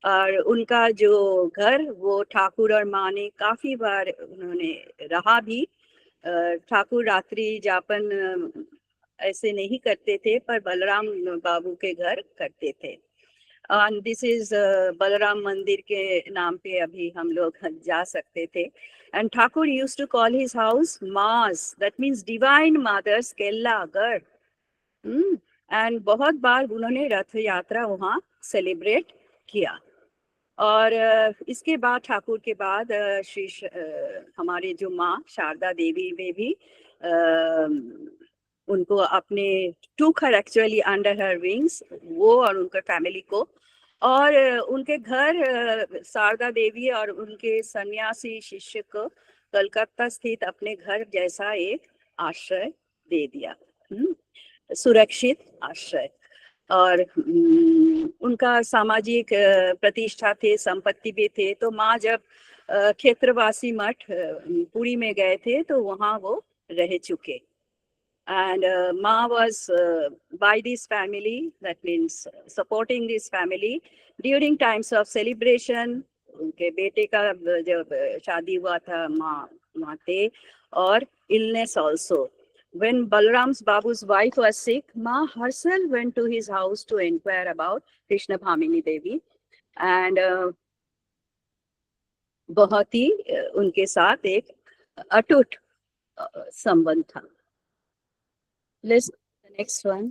और उनका जो घर वो ठाकुर और माँ ने काफी बार उन्होंने रहा भी। ठाकुर रात्रि जापन ऐसे नहीं करते थे, पर बलराम बाबू के घर करते थे। एंड दिस इज बलराम मंदिर के नाम पे अभी हम लोग जा सकते थे। And Thakur use to call his house ma's, that means divine mother's केल्ला घर। एंड बहुत बार उन्होंने रथ यात्रा वहाँ सेलिब्रेट किया। और इसके बाद ठाकुर के बाद हमारे जो माँ शारदा देवी में भी उनको अपने took her actually under her wings, वो और उनका फैमिली को। और उनके घर शारदा देवी और उनके सन्यासी शिष्य को कलकत्ता स्थित अपने घर जैसा एक आश्रय दे दिया, सुरक्षित आश्रय। और उनका सामाजिक प्रतिष्ठा थे, संपत्ति भी थे। तो माँ जब क्षेत्रवासी मठ पुरी में गए थे तो वहाँ वो रह चुके। And Ma was by this family, that means supporting this family during times of celebration. उनके बेटे का जब शादी हुआ था माँ थे, और illness also. When Balram's Babu's wife was sick, Ma herself went to his house to inquire about Krishna Bhamini Devi, and बहुत ही उनके साथ एक अटूट संबंध था। Let's the next one.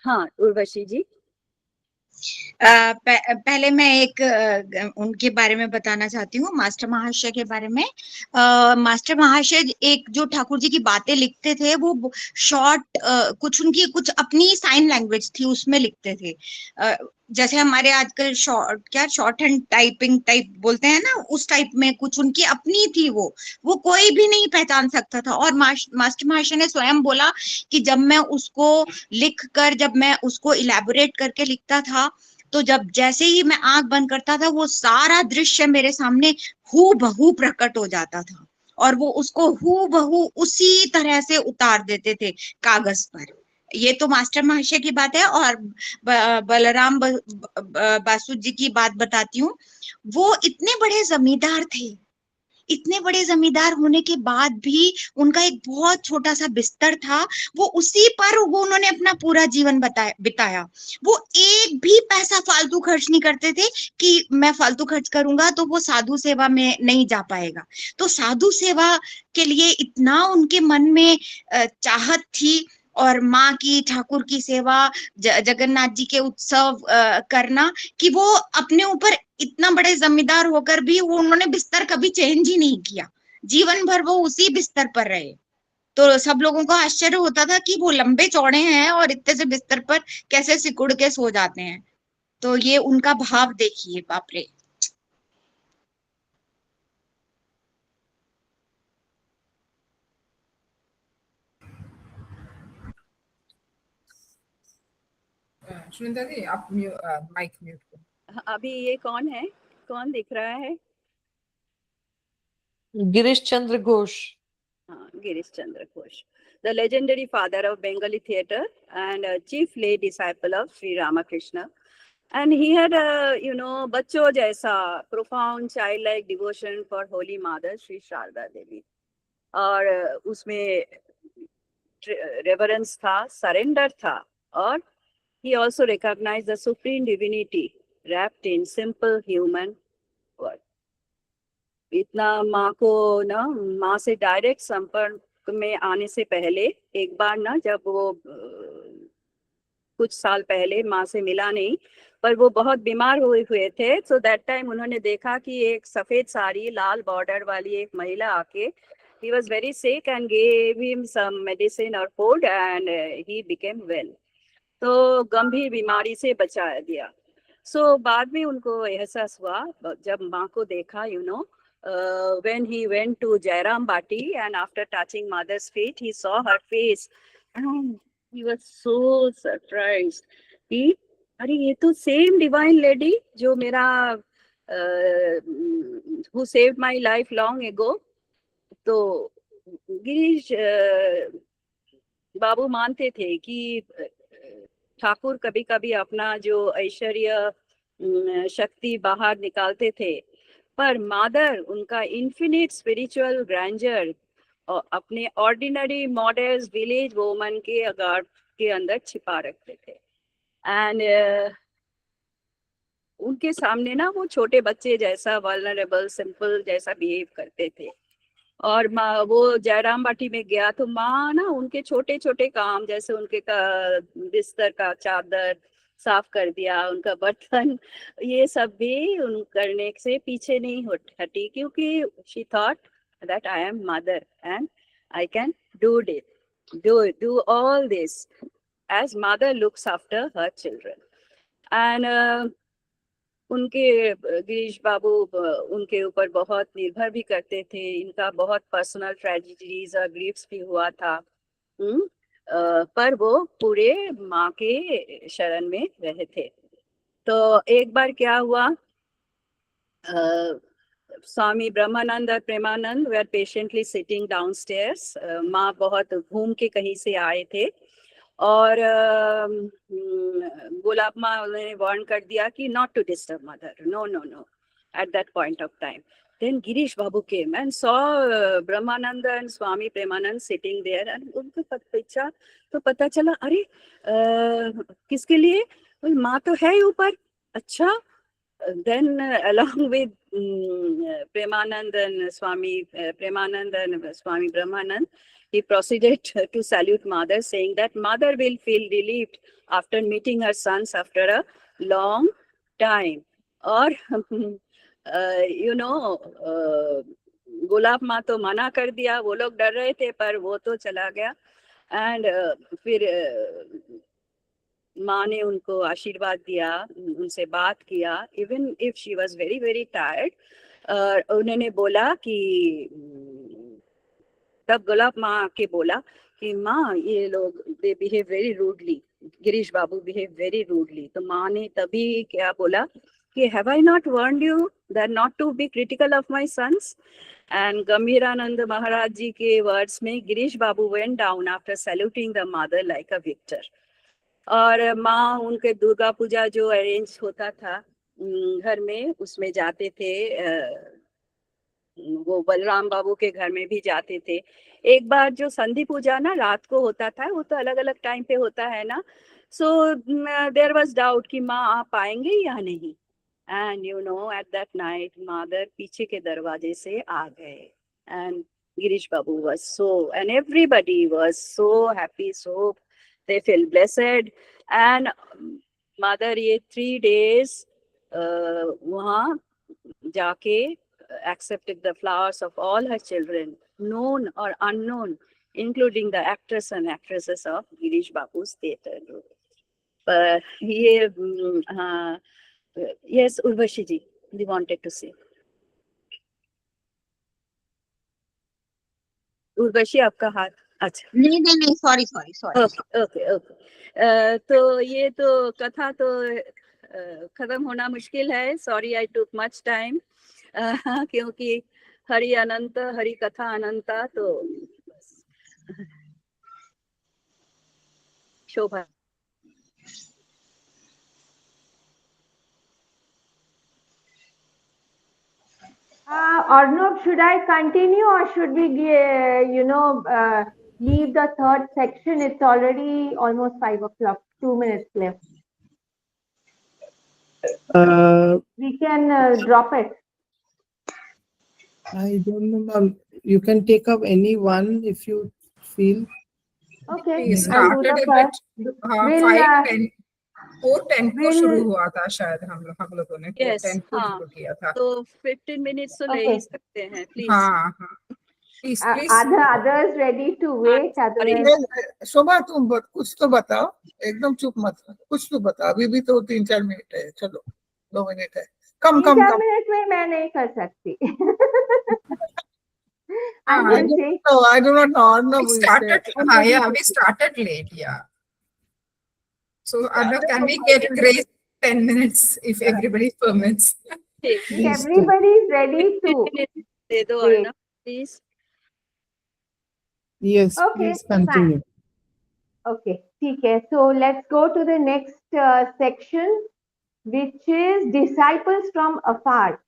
हाँ उर्वशी जी। पहले मैं एक उनके बारे में बताना चाहती हूँ, मास्टर महाशय के बारे में। मास्टर महाशय एक जो ठाकुर जी की बातें लिखते थे वो शॉर्ट, कुछ उनकी कुछ अपनी साइन लैंग्वेज थी उसमें लिखते थे। जैसे हमारे आजकल शॉर्ट हैंड टाइपिंग टाइप बोलते हैं ना, उस टाइप में कुछ उनकी अपनी थी। वो कोई भी नहीं पहचान सकता था। और मास्टर महाशय ने स्वयं बोला कि जब मैं उसको लिख कर, जब मैं उसको इलेबोरेट करके लिखता था, तो जब जैसे ही मैं आंख बंद करता था वो सारा दृश्य मेरे सामने हूबहू प्रकट हो जाता था, और वो उसको हूबहू उसी तरह से उतार देते थे कागज पर। ये तो मास्टर महाशय की बात है। और बलराम बासु जी की बात बताती हूँ। वो इतने बड़े जमींदार थे, इतने बड़े जमींदार होने के बाद भी उनका एक बहुत छोटा सा बिस्तर था, वो उसी पर वो उन्होंने अपना पूरा जीवन बिताया। वो एक भी पैसा फालतू खर्च नहीं करते थे कि मैं फालतू खर्च करूंगा तो वो साधु सेवा में नहीं जा पाएगा। तो साधु सेवा के लिए इतना उनके मन में चाहत थी, और माँ की, ठाकुर की सेवा, जगन्नाथ जी के उत्सव करना, कि वो अपने ऊपर इतना बड़े जमींदार होकर भी वो उन्होंने बिस्तर कभी चेंज ही नहीं किया। जीवन भर वो उसी बिस्तर पर रहे। तो सब लोगों को आश्चर्य होता था कि वो लंबे चौड़े हैं और इतने से बिस्तर पर कैसे सिकुड़ के सो जाते हैं। तो ये उनका भाव देखिए, बाप रे। सुनीता जी आप माइक म्यूट करो। अभी ये कौन है, कौन दिख रहा है? गिरीश चंद्र घोष। हाँ, Girish Chandra Ghosh, the legendary father of Bengali theatre and chief lay disciple of Sri Ramakrishna. And he had a, बच्चों जैसा profound childlike devotion for Holy Mother Sri Sharda Devi. और उसमें reverence था, surrender था, और he also recognized the supreme divinity wrapped in simple human word. इतना माँ को ना, माँ से डायरेक्ट संपर्क में आने से पहले एक बार ना, जब वो कुछ साल पहले माँ से मिला नहीं, पर वो बहुत बीमार हुए थे। सो दैट टाइम उन्होंने देखा कि एक सफेद साड़ी लाल बॉर्डर वाली एक महिला आके, he was very sick and gave him some medicine or food and he became well. तो गंभीर बीमारी से बचा दिया। सो बाद में उनको एहसास हुआ जब माँ को देखा, when he went to Jairam Bati and after touching mother's feet, he saw her face and he was so surprised कि अरे ये तो सेम डिवाइन लेडी जो मेरा who saved my life long ago। तो गिरीश बाबू मानते थे कि ठाकुर कभी कभी अपना जो ऐश्वर्य शक्ति बाहर निकालते थे, पर मादर उनका इन्फिनिट स्पिरिचुअल ग्रैंडर और अपने ऑर्डिनरी मॉडर्न विलेज वोमन के अंदर छिपा रखते थे। एंड उनके सामने ना वो छोटे बच्चे जैसा वल्नरेबल सिंपल जैसा बिहेव करते थे। और माँ वो जयराम बाटी में गया तो माँ ना उनके छोटे छोटे काम, जैसे उनके बिस्तर का चादर साफ कर दिया, उनका बर्तन, ये सब भी उन करने से पीछे नहीं हटी, क्योंकि she thought that I am mother and I can do all this as mother looks after her children. And उनके गिरीश बाबू उनके ऊपर बहुत निर्भर भी करते थे। इनका बहुत पर्सनल ट्रेजेडीज और ग्रीफ्स भी हुआ था, पर वो पूरे माँ के शरण में रहे थे। तो एक बार क्या हुआ, स्वामी ब्रह्मानंद और प्रेमानंद वे आर पेशेंटली सिटिंग डाउनस्टेयर्स। माँ बहुत घूम के कहीं से आए थे और गुलाब माँ ने वार्न कर दिया कि not to disturb mother, no no no at that point of time. Then Girish Babu came and saw Brahmananda and Swami Premanand sitting there and उनको पीछा तो पता चला, अरे किसके लिए, माँ तो है ऊपर। अच्छा, then along with Premanand and Swami Premanand and Swami Brahmanand, he proceeded to salute mother, saying that mother will feel relieved after meeting her sons after a long time. और गुलाब माँ तो मना कर दिया, वो लोग डर रहे थे पर वो तो चला गया। एंड फिर माँ ने उनको आशीर्वाद दिया, उनसे बात किया, even if she was very very tired. उन्होंने बोला कि तब गुलाब माँ के बोला कि माँ ये लोग they behave very rudely, Girish Babu behave very rudely. तो माँ ने तभी क्या बोला कि have I not warned you that not to be critical of my sons. And Gambhirananda Maharaj ji के वर्ड्स में Girish Babu went down after saluting the mother like a victor. और माँ उनके दुर्गा पूजा जो अरेंज होता था घर में, उसमें जाते थे, वो बलराम बाबू के घर में भी जाते थे। एक बार जो संधि पूजा ना रात को होता था, वो तो अलग अलग टाइम पे होता है ना, सो देयर वाज डाउट कि माँ आप पाएंगे या नहीं। And at that night mother पीछे के दरवाजे से आ गए and Girish Babu was so, and everybody was so happy, so they feel blessed। and mother ये 3 days वहाँ जाके accepted the flowers of all her children, known or unknown, including the actors and actresses of Girish Babu's theatre group। पर ये yes, Urvashi ji, we wanted to say। Urvashi आपका हाथ, अच्छा नहीं sorry okay. तो ये तो कथा तो खत्म होना मुश्किल है, sorry I took much time, क्योंकि हरि अनंत, हरि कथा अनंता। तो शोभा Arnab, should I continue or should we, leave the third section? It's already almost 5 o'clock, 2 minutes left. We can drop it. I don't know, ma'am. You can take up any one if you feel. Okay, We I'll do started the a first. bit, We'll, 5:10, 4:10 को शुरू we'll, हुआ था शायद हम लोगों ने Yes, 4:10 को हाँ. शुरू किया था. तो 15 minutes तो ले Okay. ही सकते हैं, please. हाँ हाँ. Please, please. are the others ready to wait? sorry. Otherwise, शोभा तुम कुछ तो बताओ, एकदम चुप मत रहो, कुछ तो बताओ. अभी भी तो 3-4 मिनट है, चलो 2 मिनट है. कम 3-4 मिनट में मैं नहीं कर सकती. I हाँ, will say, I do not know. No, we started, yeah, we started late, yeah. So, can we get grace 10 minutes if everybody permits? ठीक. if everybody is ready to दे दो wait. Arnav, please. Yes, Okay, please continue. Okay, ठीक है. So let's go to the next section, which is disciples from afar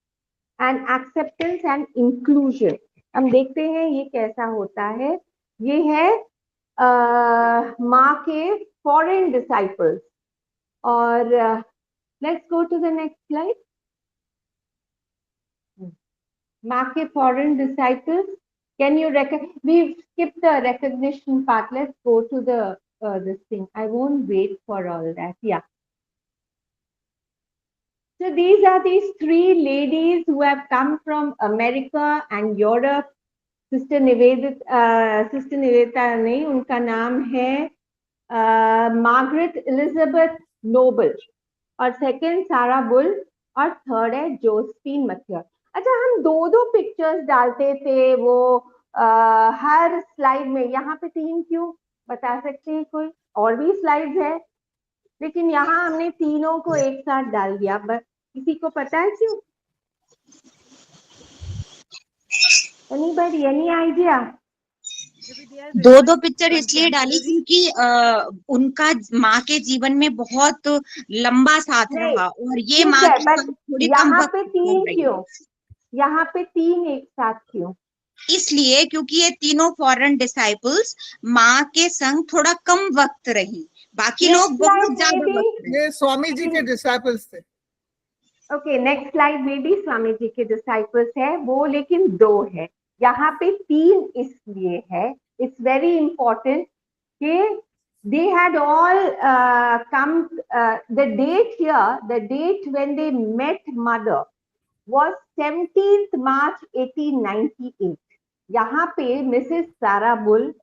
and acceptance and inclusion. हम देखते हैं ये कैसा होता है. ये है माँ के foreign disciples. और let's go to the next slide. माँ के foreign disciples. Can you we've skipped the recognition part. Let's go to the this thing. I won't wait for all that. Yeah. So these are these 3 ladies who have come from America and Europe. Sister Nivedita नहीं, उनका नाम है Margaret Elizabeth Noble, और second सारा bull, और third है Josephine मथियर. अच्छा, हम 2 पिक्चर्स डालते थे वो हर स्लाइड में. यहाँ पे 3 क्यों, बता सकते हैं कोई? और भी स्लाइड्स है, लेकिन यहाँ हमने तीनों को एक साथ डाल दिया. बस किसी को पता है क्यों? Anybody, any idea? 2 पिक्चर इसलिए डाली क्योंकि उनका माँ के जीवन में बहुत लंबा साथ नहीं, रहा, और ये ठीक माँ है, के but साथ थोड़ी कम यहाँ वक्त पे 3 गुजार रही है। क्यों? यहाँ पे 3 एक साथ क्यों? इसलिए क्योंकि ये तीनों फॉरेन डिसाइपल्स माँ के संग थोड़ा कम वक्त रही, बाकी Next लोग बहुत slide ज्यादा maybe. वक्त रहे। ये स्वामी जी के डिसाइपल्स थे. ओके, नेक्स्ट स्लाइड में भी स्वामी जी के डिसाइपल्स है वो, लेकिन 2 है. यहाँ पे 3 इसलिए है, इट्स वेरी इंपॉर्टेंट कि they had all come, the date here, the date when they met mother was 17th March 1898. यहाँ पे मिसेस सारा बुल,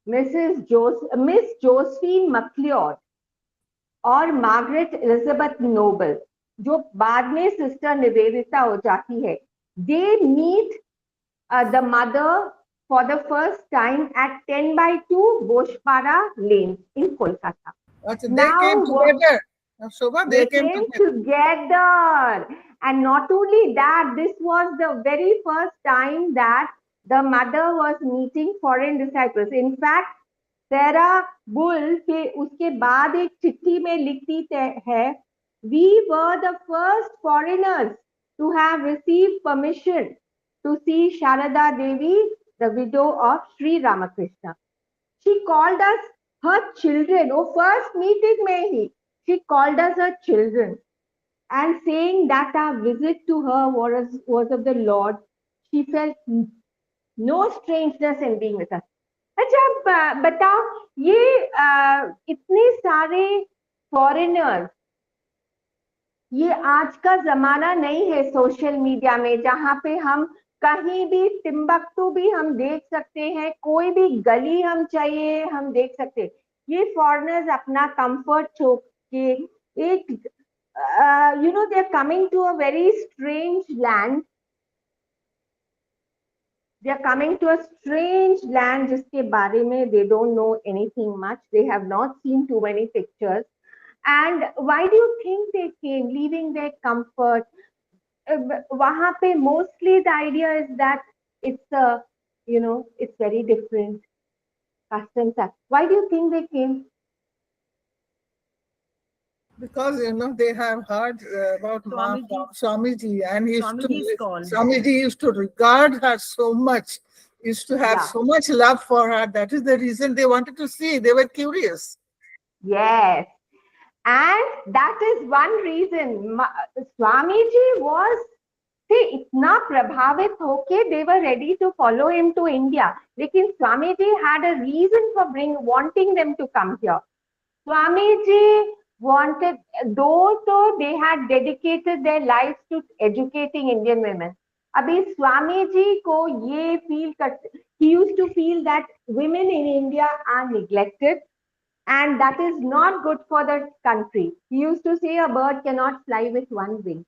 मिस जोसेफिन मैक्लियोड और मार्गरेट एलिजाबेथ नोबल, जो बाद में सिस्टर निवेदिता हो जाती है, they meet the mother for the first time at 10/2 Boshpara Lane in Kolkata. अच्छा, they Now came together. Shobha, they came together. together. And not only that, this was the very first time that the mother was meeting foreign disciples. In fact, Sarah Bull के उसके बाद एक चिट्ठी में लिखती है, we were the first foreigners to have received permission to see Sharada Devi, the widow of Sri Ramakrishna. She called us her children. Oh, first meeting में ही she called us her children, and saying that our visit to her was of the Lord. She felt no strangeness in being with us. अच्छा, बताओ, ये इतने सारे foreigners, ये आज का जमाना नहीं है सोशल मीडिया में, जहाँ पे हम कहीं भी टिम्बकटू भी हम देख सकते हैं, कोई भी गली हम चाहिए हम देख सकते हैं. ये फॉरेनर्स अपना कंफर्ट छोड़ के एक they are coming to a very strange land. They are coming to a strange land जिसके बारे में they don't know anything much. They have not seen too many pictures. And why do you think they came, leaving their comfort? वहाँ पे mostly the idea is that it's it's very different customs. Why do you think they came? Because they have heard about Swamiji, and Swamiji's Swamiji used to regard her so much, used to have so much love for her. That is the reason they wanted to see. They were curious. Yes, and that is one reason. Swamiji was उससे इतना प्रभावित होके they were ready to follow him to India. लेकिन Swami ji had a reason for wanting them to come here. Swami ji wanted, though they had dedicated their lives to educating Indian women. अभी स्वामी जी को ये feel करते, he used to feel that women in India are neglected and that is not good for the country. He used to say a bird cannot fly with one wing.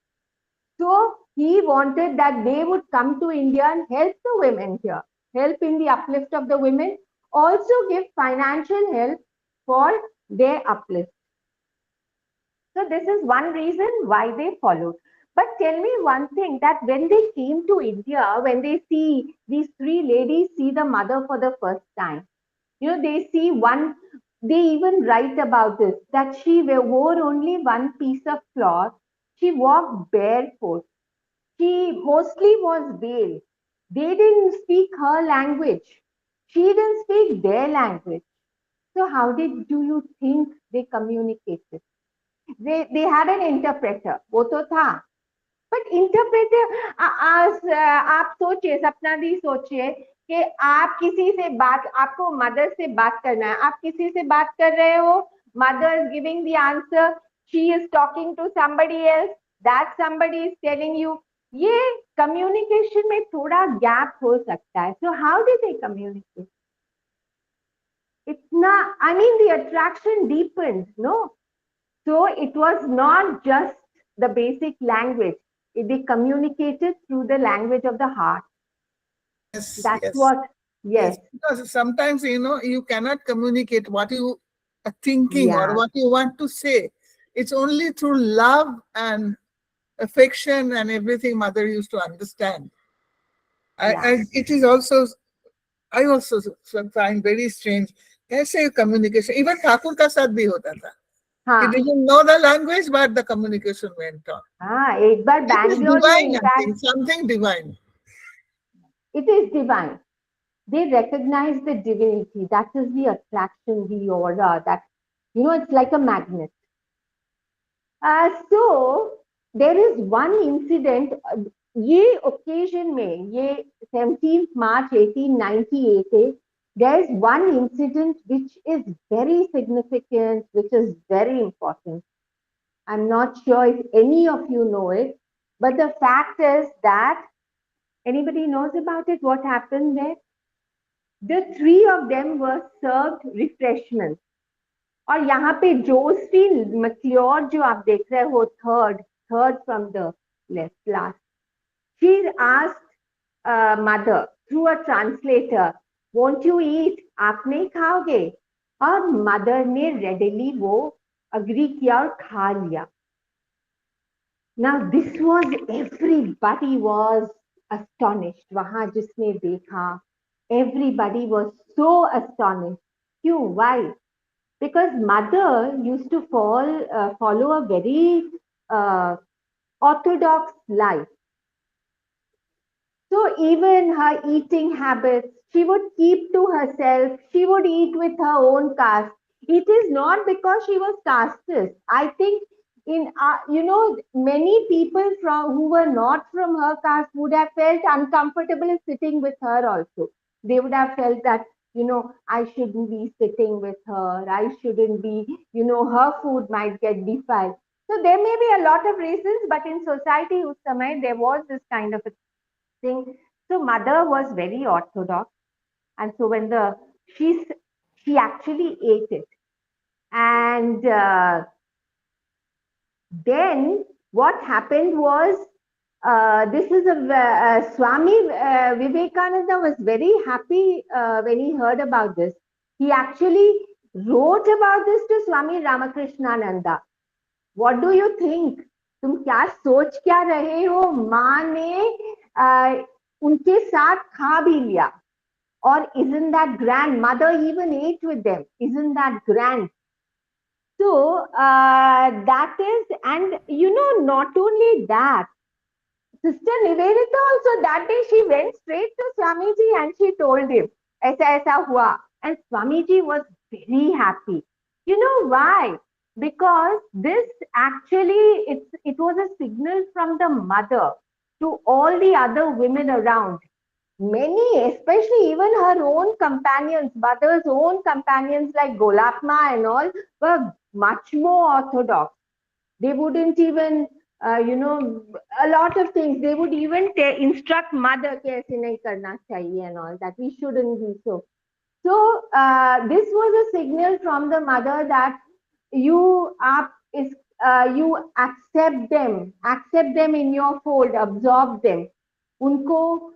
So he wanted that they would come to India and help the women here, help in the uplift of the women, also give financial help for their uplift. So this is one reason why they followed. But tell me one thing, that when they came to India, when they see these three ladies see the mother for the first time, you know, they see one, they even write about this, that she wore only one piece of cloth, she walked barefoot, she mostly was veiled. They didn't speak her language. She didn't speak their language. So how do you think they communicated? They had an interpreter. वो तो था. But interpreter, आप सोचिए, सपना दी सोचिए कि आप किसी से बात, आपको मदर से बात करना है, आप किसी से बात कर रहे हो, mother is giving the answer, she is talking to somebody else, that somebody is telling you. ये communication में थोड़ा gap हो सकता है. So how did they communicate? It's not, I mean, the attraction deepened, no? So it was not just the basic language. They communicated through the language of the heart. Yes, That's yes. what, yes. Because sometimes, you know, you cannot communicate what you are thinking Yeah. or what you want to say. It's only through love and affection and everything mother used to understand. It is also, I also find very strange. कैसे communication, even Thakur का साथ भी होता था. हाँ. He didn't know the language, but the communication went on. हाँ, एक बार It is Bangalore में, divine, in I fact, think, something divine. it is divine. They recognize the divinity. That is the attraction, the aura. That, you know, it's like a magnet. So there is one incident. ये occasion में, ये 17th March 1898 है. There is one incident which is very significant, which is very important. I'm not sure if any of you know it, but the fact is that, anybody knows about it? What happened there? The three of them were served refreshments. और यहाँ पे Josephine मैक्लियोर जो आप देख रहे हो, third from the last, she asked mother through a translator, won't you eat? आप नहीं खाओगे? और mother ने readily वो agree किया और खा लिया. Now this was, everybody was astonished. वहां जिसने देखा, everybody was so astonished. क्यों? Why? Because mother used to follow a very orthodox life. So even her eating habits, she would keep to herself. She would eat with her own caste. It is not because she was casteist. I think in you know, many people who were not from her caste would have felt uncomfortable sitting with her also. They would have felt that, you know, I shouldn't be sitting with her. I shouldn't be, you know, her food might get defiled. So there may be a lot of reasons, but in society us samay there was this kind of a thing. So mother was very orthodox, and so when she actually ate it, and then what happened was, this is Swami Vivekananda was very happy when he heard about this. He actually wrote about this to Swami Ramakrishnananda. What do you think? तुम क्या सोच क्या रहे हो? माँ ने उनके साथ खा भी लिया. Or isn't that grand? Mother even ate with them. Isn't that grand? So that is, and you know, not only that, Sister Nivedita also, that day she went straight to Swamiji and she told him, aisa aisa hua. And Swamiji was very happy. You know why? Because this actually, it was a signal from the mother to all the other women around. Many, especially even her own companions, mother's own companions like Golapma and all, were much more orthodox. They wouldn't even, a lot of things. They would even instruct mother कि ऐसे नहीं करना चाहिए and all that. We shouldn't be so. So this was a signal from the mother that you accept them in your fold, absorb them. Unko,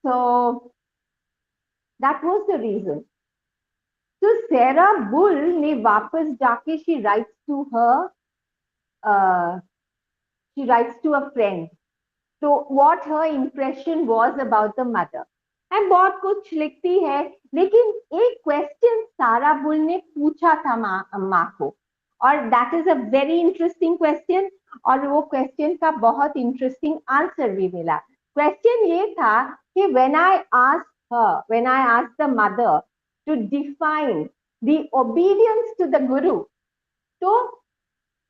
so that was the reason. So Sarah Bull ne वापस जाके she writes to a friend. So what her impression was about the mother. And बहुत कुछ लिखती है, लेकिन एक question सारा bull ने पूछा था माँ को, और that is a very interesting question, और वो क्वेश्चन का बहुत इंटरेस्टिंग आंसर भी मिला. क्वेश्चन ये था कि when I asked the mother to define the obedience to the guru, so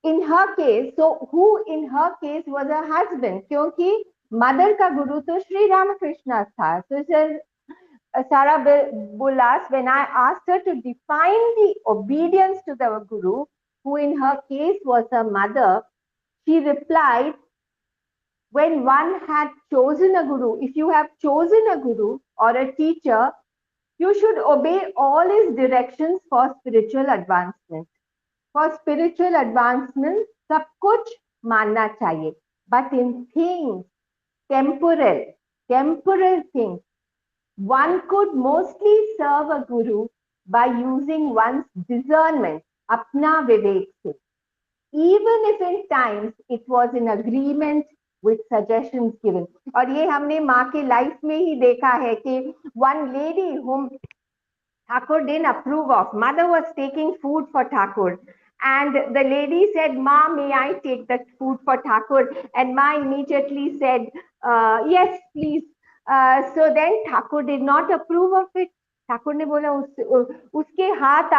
in her case, so who in her case was her husband, क्योंकि मदर का गुरु तो श्री रामकृष्ण था. So Sarah Bull asked, when I asked her to define the obedience to the guru, who in her case was her mother, she replied, when one had chosen a guru, if you have chosen a guru or a teacher, you should obey all his directions for spiritual advancement. For spiritual advancement, सब कुछ मानना चाहिए. But in things, temporal things, one could mostly serve a guru by using one's discernment, apna vivek se, even if in times it was in agreement with suggestions given. और ये हमने माँ के life में ही देखा है कि one lady whom Thakur didn't approve of, mother was taking food for Thakur, and the lady said, Ma, may I take that food for Thakur? And Ma immediately said, yes, please. So then Thakur did not approve of it. Thakur ने बोला उसके हाथ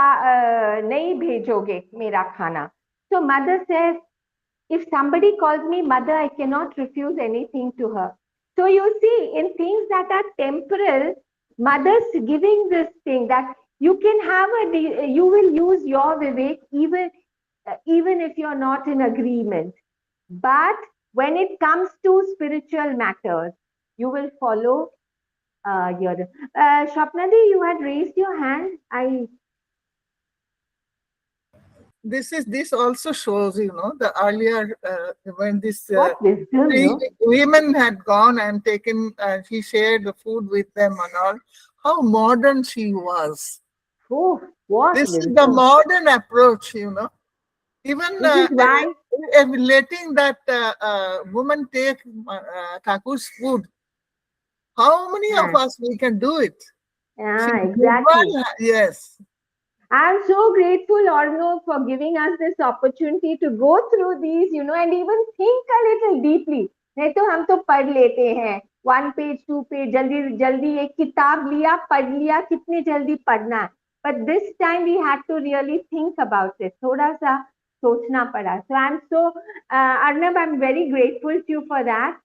नहीं भेजोगे मेरा खाना. So mother says, if somebody calls me mother, I cannot refuse anything to her. So you see, in things that are temporal, mother's giving this thing that you can have you will use your vivek even if you're not in agreement. But when it comes to spiritual matters, you will follow your. Shapnadi, you had raised your hand. This also shows, the earlier when this What wisdom, three no? women had gone and taken, she shared the food with them and all. How modern she was. Oh, what This wisdom. is the modern approach, Even This is why. letting that woman take Thakur's food. How many of us we can do it? Yeah, exactly. Yes. I'm so grateful, Arno, for giving us this opportunity to go through these, and even think a little deeply. नहीं तो हम तो पढ़ लेते हैं 1 page 2 page जल्दी एक किताब लिया पढ़ लिया कितनी जल्दी पढ़ना है. But this time we had to really think about it. थोड़ा सा सोचना पड़ा. So I'm so Arnab, I'm very grateful to you for that.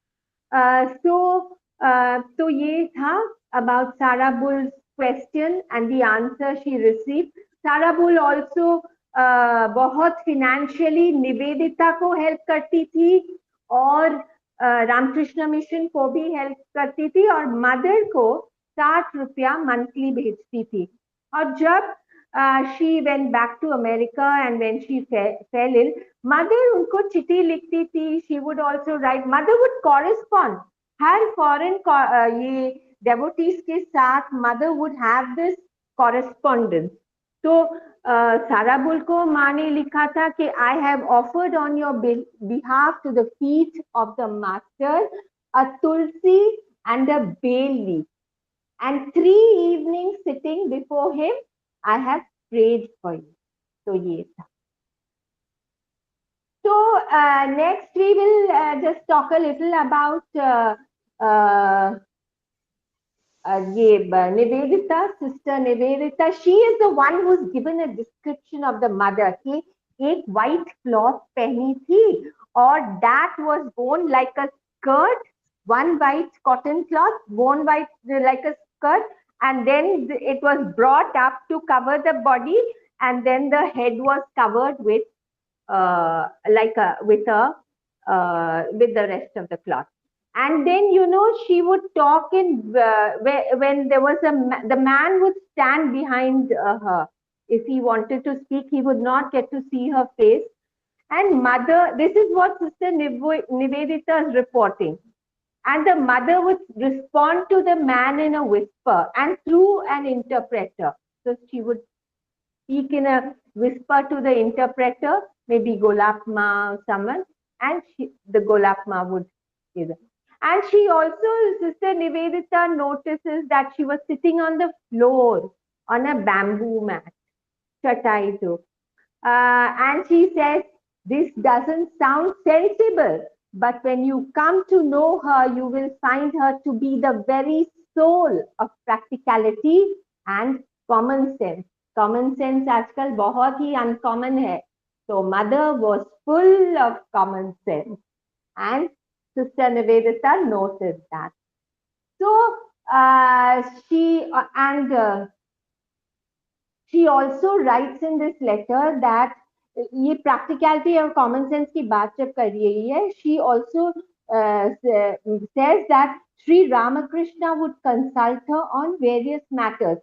So ये था about Sarah Bull's question and the answer she received. Sarah Bull also बहुत financially Nivedita को help करती थी और रामकृष्ण मिशन को भी हेल्प करती थी और मदर को 60 रुपया मंथली भेजती थी. और जब she went back to America and when she fell ill, mother उनको चिट्ठी लिखती थी. She would also write. Mother would correspond. Her foreign ये devotees के साथ mother would have this correspondence. तो सारा बुल को माँ ने लिखा था कि I have offered on your behalf to the feet of the master a tulsi and a bay leaf, and 3 evenings sitting before him I have prayed for you. तो ये था. So next we will just talk a little about Nivedita, sister Nivedita. She is the one who's given a description of the mother. कि एक white cloth पहनी थी और that was worn like a skirt, one white cotton cloth, worn white like a skirt, and then it was brought up to cover the body, and then the head was covered with with the rest of the cloth. And then, you know, she would talk in when there was the man would stand behind her. If he wanted to speak, he would not get to see her face. And mother, this is what Sister Nivedita is reporting. And the mother would respond to the man in a whisper and through an interpreter. So she would speak in a whisper to the interpreter, maybe Golap Ma or someone, and the Golap Ma would give them. And she also, Sister Nivedita notices that she was sitting on the floor on a bamboo mat, chatai jo. And she says, this doesn't sound sensible, but when you come to know her, you will find her to be the very soul of practicality and common sense. Common sense आजकल बहुत ही uncommon है. So mother was full of common sense, and Sister Nivedita noticed that. So she also writes in this letter that ये practicality और common sense की बात जब कर रही है, she also says that Sri Ramakrishna would consult her on various matters,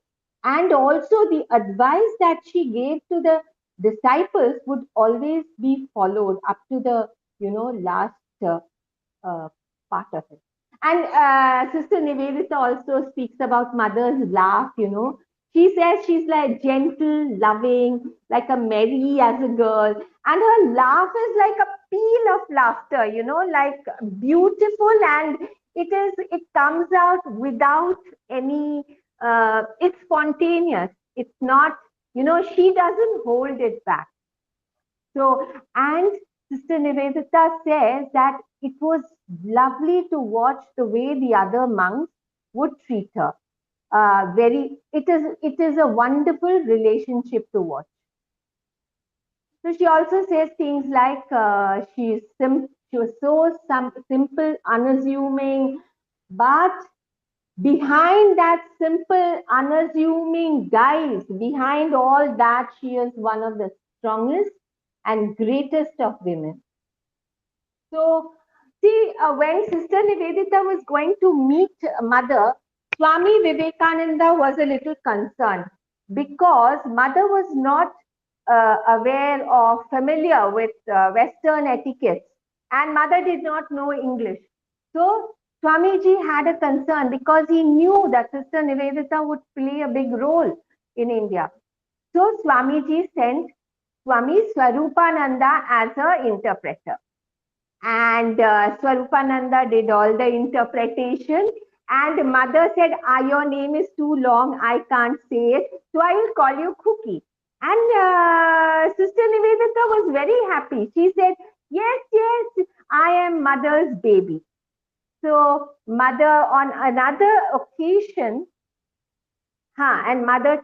and also the advice that she gave to the disciples would always be followed up to the last part of it. And Sister Nivedita also speaks about mother's laugh. She says she's like gentle, loving, like a merry as a girl, and her laugh is like a peal of laughter, like beautiful, and it comes out without any it's spontaneous. It's not, she doesn't hold it back. So, and Sister Nivedita says that it was lovely to watch the way the other monks would treat her. It is a wonderful relationship to watch. So she also says things like she was so simple, unassuming, but behind that simple, unassuming guise, behind all that, she is one of the strongest and greatest of women. So, see, when Sister Nivedita was going to meet Mother, Swami Vivekananda was a little concerned because Mother was not aware or familiar with Western etiquette, and Mother did not know English. So, Swamiji had a concern because he knew that Sister Nivedita would play a big role in India. So Swamiji sent Swami Swarupananda as her interpreter. And Swarupananda did all the interpretation. And Mother said, your name is too long, I can't say it, so I will call you Cookie. And Sister Nivedita was very happy. She said, yes, I am Mother's baby. So Mother on another occasion, and Mother,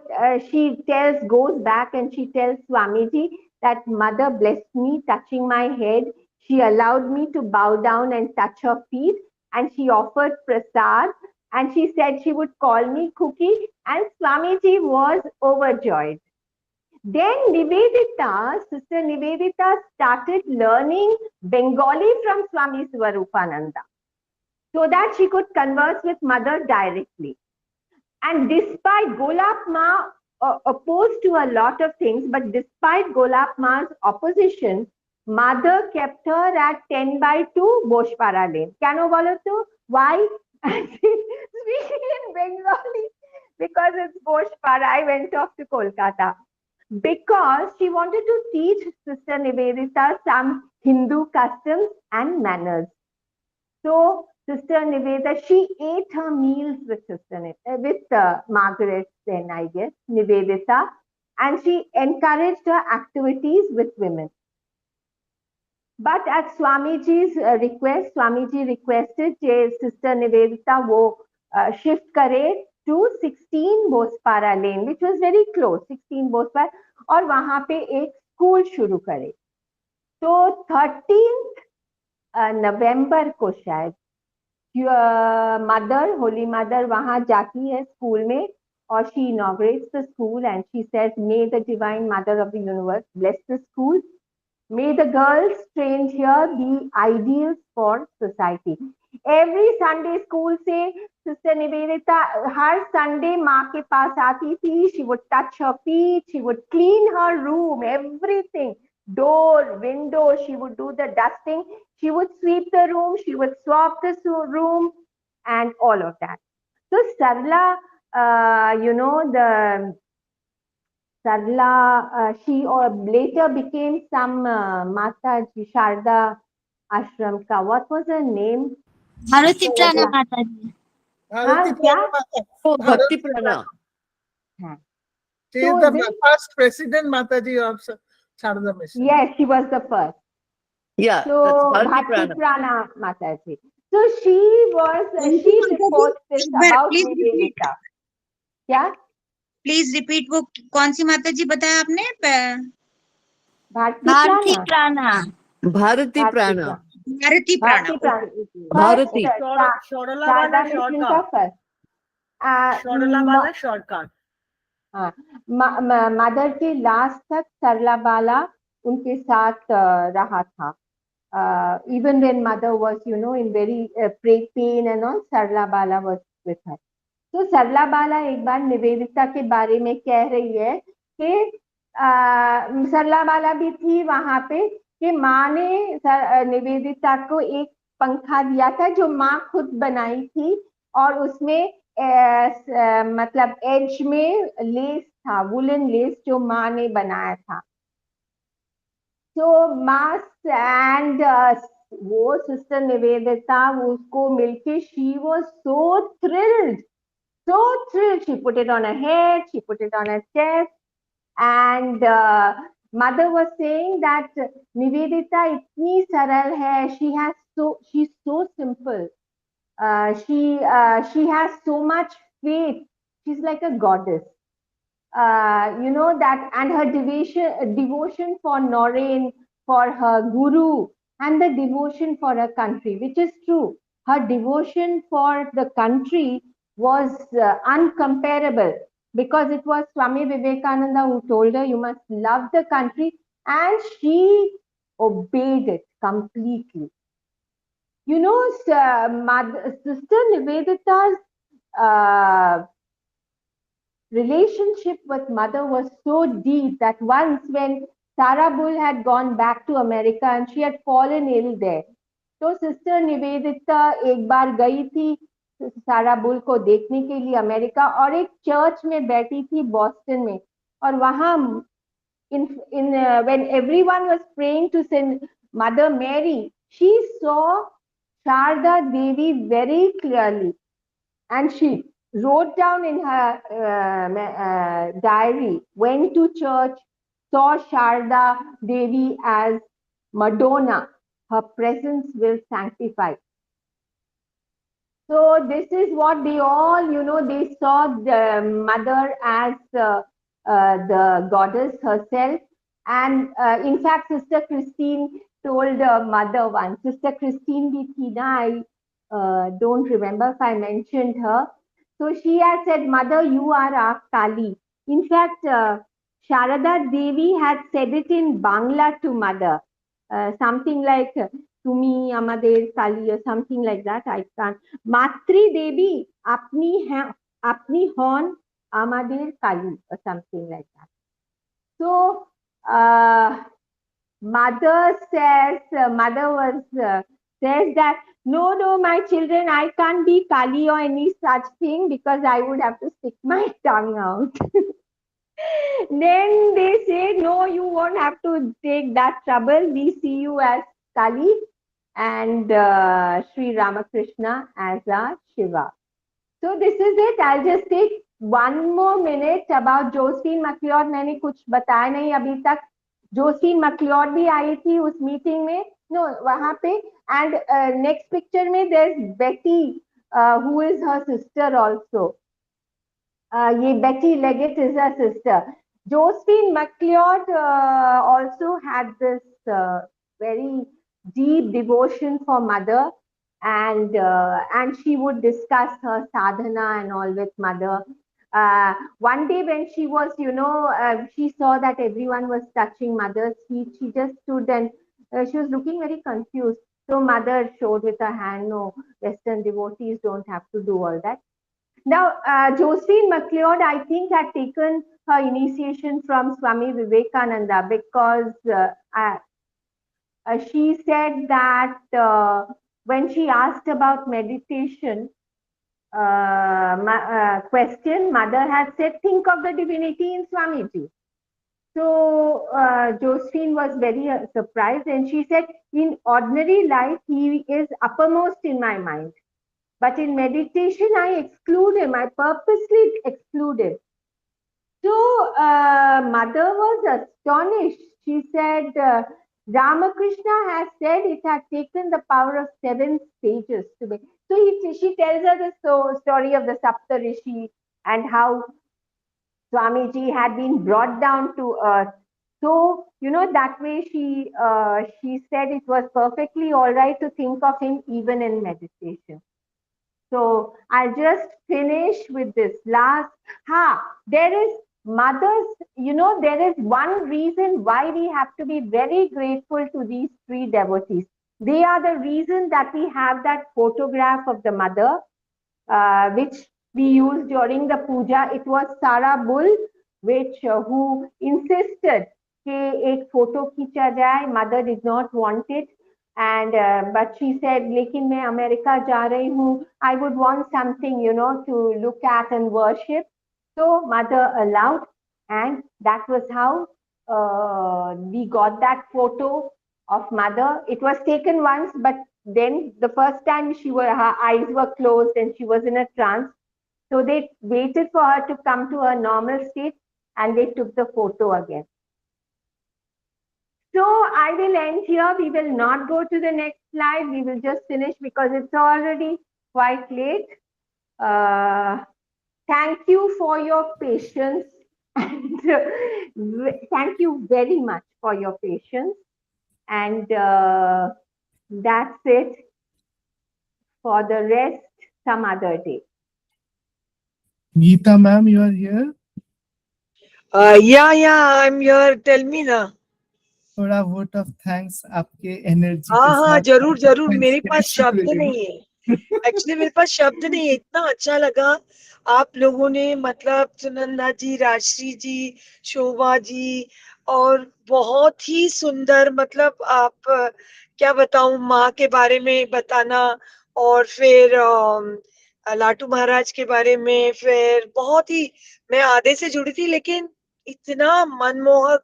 she goes back and she tells Swamiji that Mother blessed me, touching my head. She allowed me to bow down and touch her feet, and she offered prasad, and she said she would call me Cookie, and Swamiji was overjoyed. Then Sister Nivedita started learning Bengali from Swami Swarupananda, so that she could converse with Mother directly. And despite Golap Ma opposed to a lot of things, but despite Golap Ma's opposition, Mother kept her at 10/2 Boshpara Lane. Kano bolo to? Why? Speaking in Bengali, because it's Boshpara. I went off to Kolkata. Because she wanted to teach Sister Nivedita some Hindu customs and manners. So Sister Nivedita, she ate her meals with Margaret then, I guess, Nivedita, and she encouraged her activities with women. But at Swamiji's request, Swamiji requested Sister Nivedita wo shift kare to 16 Bospara Lane, which was very close, 16 Bospara, और वहां पे एक school शुरू करे. तो 13th November को शायद mother, Holy Mother, वहां जाती है स्कूल में और she inaugurates the school and she says, "May the Divine Mother of the Universe bless the school. May the girls trained here be ideals for society." Every Sunday school से Sister Nivedita हर Sunday माँ के पास आती थी. She would touch her feet, she would clean her room, everything, door, window. She would do the dusting. She would sweep the room. She would swap the room, and all of that. So Sarla, the Sarla, she later became some Mataji Sharda Ashram ka. What was her name? Bharati Prana Mataji. Bharati क्या? Prana Mata. Oh, Bharati Bhakti Prana. She is So the this- first president Mataji of Sharda Mission. Yes, she was the first. Yeah, So that's Bharati Bharti Prana. Prana Mataji. So she reports this about Please repeat. Nivedita. क्या? Please repeat, वो कौन सी माता जी बताया आपने? Bharti Bharati Prana. Prana. Bharati Prana. Bharati Bharti Prana. Prana. Bharati. Shodala Sharda wala Mission shortcut. का first. Shodala wala shortcut. हाँ, mother के last तक सरला बाला उनके साथ रहा था. Even when mother was, in very pain and all, Sarla Bala was with her. So Sarla Bala एक बार निवेदिता के बारे में कह रही है कि सरला बाला भी थी वहां पे कि माँ ने निवेदिता को एक पंखा दिया था जो माँ खुद बनाई थी और उसमें मतलब एज में लेस था, वुलन लेस जो माँ ने बनाया था. So mass and वो सिस्टर निवेदिता उसको मिलके she was so thrilled. She put it on her head, she put it on her chest, and mother was saying that Nivedita इतनी सरल है, she's so simple. She has so much faith. She's like a goddess. That, and her devotion for Noreen, for her guru, and the devotion for her country, which is true. Her devotion for the country was uncomparable because it was Swami Vivekananda who told her, you must love the country, and she obeyed it completely. Sister Nivedita's relationship with mother was so deep that once when Tarabul had gone back to America and she had fallen ill there, तो sister Nivedita एक बार गई थी ताराबुल को देखने के लिए America और एक चर्च में बैठी थी बॉस्टन में और वहां when everyone was praying to Saint Mother Mary, she saw Sharda Devi very clearly and she wrote down in her diary, went to church, saw Sharda Devi as Madonna. Her presence will sanctify. So this is what they all, they saw the mother as the goddess herself. And in fact, Sister Christine told mother once, Sister Christine bhi thi na, I don't remember if I mentioned her. So she had said, Mother, you are our Kali. In fact, Sharada Devi had said it in Bangla to mother, something like, Tumi Amader Kali or something like that. I can't. Matri Devi, apni hon Amader Kali or something like that. So, mother says that, no, my children, I can't be Kali or any such thing because I would have to stick my tongue out. Then they say, no, you won't have to take that trouble. We see you as Kali and Sri Ramakrishna as our Shiva. So this is it. I'll just take one more minute about Josephine McLeod. मैंने कुछ बताया नहीं अभी तक. Josephine McLeod भी आई थी उस meeting में. No, वहाँ पे. And next picture में there's Betty, who is her sister also. ये Betty Leggett is her sister. Josephine McLeod also had this very deep devotion for mother. and she would discuss her sadhana and all with mother. One day when she was, she saw that everyone was touching mother's feet. She just stood and she was looking very confused. So mother showed with her hand, no, Western devotees don't have to do all that. Now, Josephine MacLeod, I think, had taken her initiation from Swami Vivekananda because she said that when she asked about meditation question, mother had said, think of the divinity in Swamiji. So Josephine was very surprised, and she said, in ordinary life, he is uppermost in my mind. But in meditation, I exclude him. I purposely exclude him. So mother was astonished. She said, Ramakrishna has said it had taken the power of 7 stages to be. So she tells her the story of the Sapta Rishi and how Swamiji had been brought down to earth. So, that way she said it was perfectly all right to think of him even in meditation. So I'll just finish with this last. There is mothers, there is one reason why we have to be very grateful to these 3 devotees. They are the reason that we have that photograph of the mother, which we used during the puja. It was Sarah Bull, who insisted that ek photo khicha jaye. Mother did not want it. And but she said, lekin main America ja rahi hu, I would want something, to look at and worship. So mother allowed, and that was how we got that photo of mother. It was taken once, but then the first time her eyes were closed and she was in a trance. So they waited for her to come to her normal state, and they took the photo again. So I will end here. We will not go to the next slide. We will just finish because it's already quite late. Thank you for your patience. And thank you very much for your patience. And that's it. For the rest, some other day. Geeta ma'am, you are here. Yeah, I'm here. Tell me ना. थोड़ा vote of thanks आपके energy के हाँ, साथ। जरूर मेरे पास शब्द नहीं है। Actually मेरे पास शब्द नहीं है। इतना अच्छा लगा आप लोगों ने, मतलब सुनंदा जी, राजश्री जी, शोभा जी, और बहुत ही सुंदर, मतलब आप क्या बताऊं, माँ के बारे में बताना, और फिर लाटू महाराज के बारे में, फिर बहुत ही, मैं आधे से जुड़ी थी लेकिन इतना मनमोहक,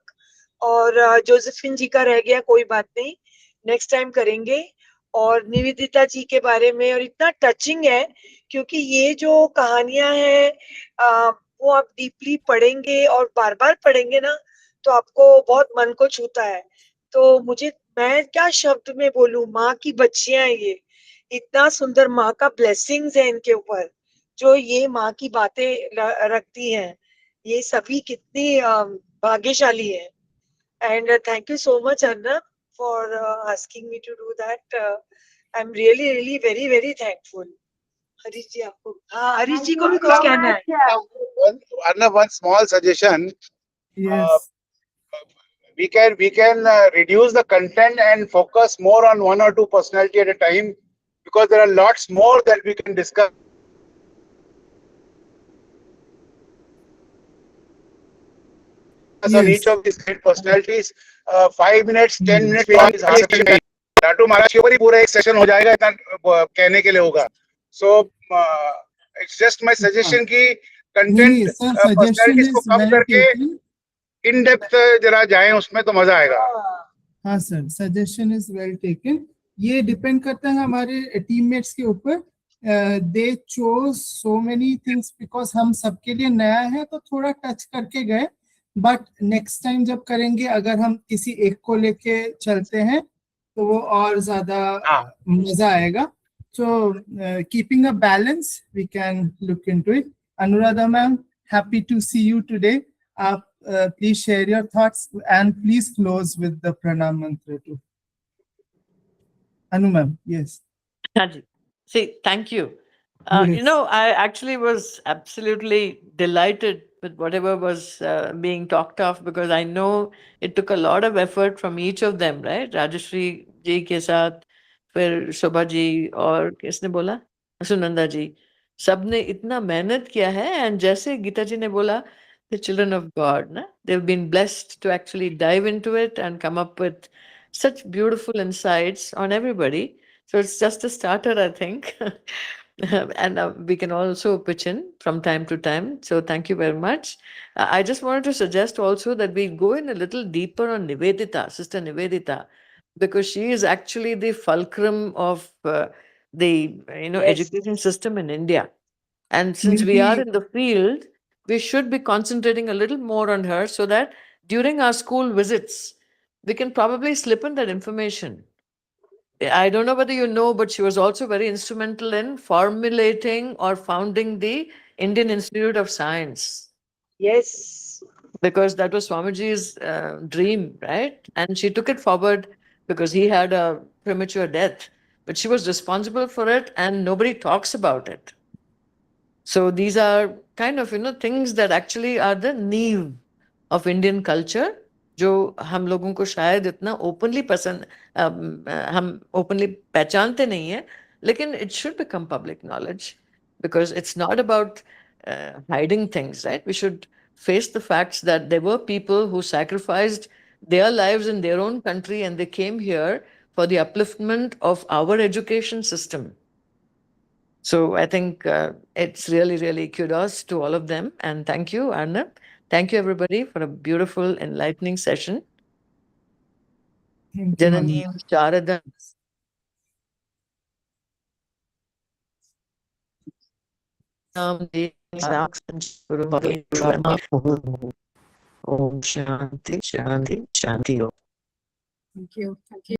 और जोसेफिन जी का रह गया, कोई बात नहीं, नेक्स्ट टाइम करेंगे। और निवेदिता जी के बारे में, और इतना टचिंग है क्योंकि ये जो कहानियां हैं वो आप डीपली पढ़ेंगे और बार बार पढ़ेंगे ना तो आपको बहुत मन को छूता है। तो मैं क्या शब्द में बोलूं, माँ की बच्चियां हैं ये, इतना सुंदर, माँ का ब्लेसिंग्स है इनके ऊपर, जो ये माँ की बातें रखती हैं, ये सभी कितनी भाग्यशाली है। And thank you so much, Arnab, for asking me to do that. I'm really very, very thankful. Harish जी आपको, हाँ, हरीश जी को भी कुछ कहना है। Arnab, one small suggestion. Yes. We can reduce the content and focus more on 1 or 2 personality at a time, because there are lots more that we can discuss. On each of these great personalities, 5 minutes, 10 minutes is hardly time. लाटू महाराज के ऊपर ही पूरा एक session हो जाएगा, इतना कहने के लिए होगा. So it's just my suggestion कि content personalities को कम करके in depth जरा जाएं, उसमें तो मजा आएगा. हाँ sir, suggestion is well taken. ये डिपेंड करता है हमारे टीममेट्स के ऊपर. They chose so many things because हम सबके लिए नया है तो थोड़ा टच करके गए, बट नेक्स्ट टाइम जब करेंगे अगर हम किसी एक को लेके चलते हैं तो वो और ज्यादा मजा आएगा. So keeping a balance, we can look into it. Anuradha ma'am, happy to see you today. Please share your thoughts and please close with the pranam mantra too. Anu ma'am, yes. Haji. See, thank you. Yes. I actually was absolutely delighted with whatever was being talked of, because I know it took a lot of effort from each of them, right? Rajashri ji ke साथ, फिर शोभा जी और किसने बोला, सुनंदा जी, सबने इतना मेहनत किया है. And जैसे गीता जी ने बोला, the children of God, na? They've been blessed to actually dive into it and come up with such beautiful insights on everybody. So it's just a starter, I think. And we can also pitch in from time to time. So thank you very much. I just wanted to suggest also that we go in a little deeper on Nivedita, Sister Nivedita, because she is actually the fulcrum of the Yes. education system in India. And since we are in the field, we should be concentrating a little more on her, so that during our school visits, we can probably slip in that information. I don't know whether you know, but she was also very instrumental in formulating or founding the Indian Institute of Science, Yes. because that was Swamiji's dream, right? And she took it forward because he had a premature death, but she was responsible for it and nobody talks about it. So these are kind of, things that actually are the neve of Indian culture, जो हम लोगों को शायद इतना openly पसंद हम openly पहचानते नहीं है, लेकिन it should become public knowledge, because it's not about hiding things, right? We should face the facts that there were people who sacrificed their lives in their own country and they came here for the upliftment of our education system. So I think it's really, really kudos to all of them. And thank you, Arnab. Thank you, everybody, for a beautiful, enlightening session. Thank you, Janani Sharada. Om Shanti, Shanti, Shanti. Thank you. Thank you.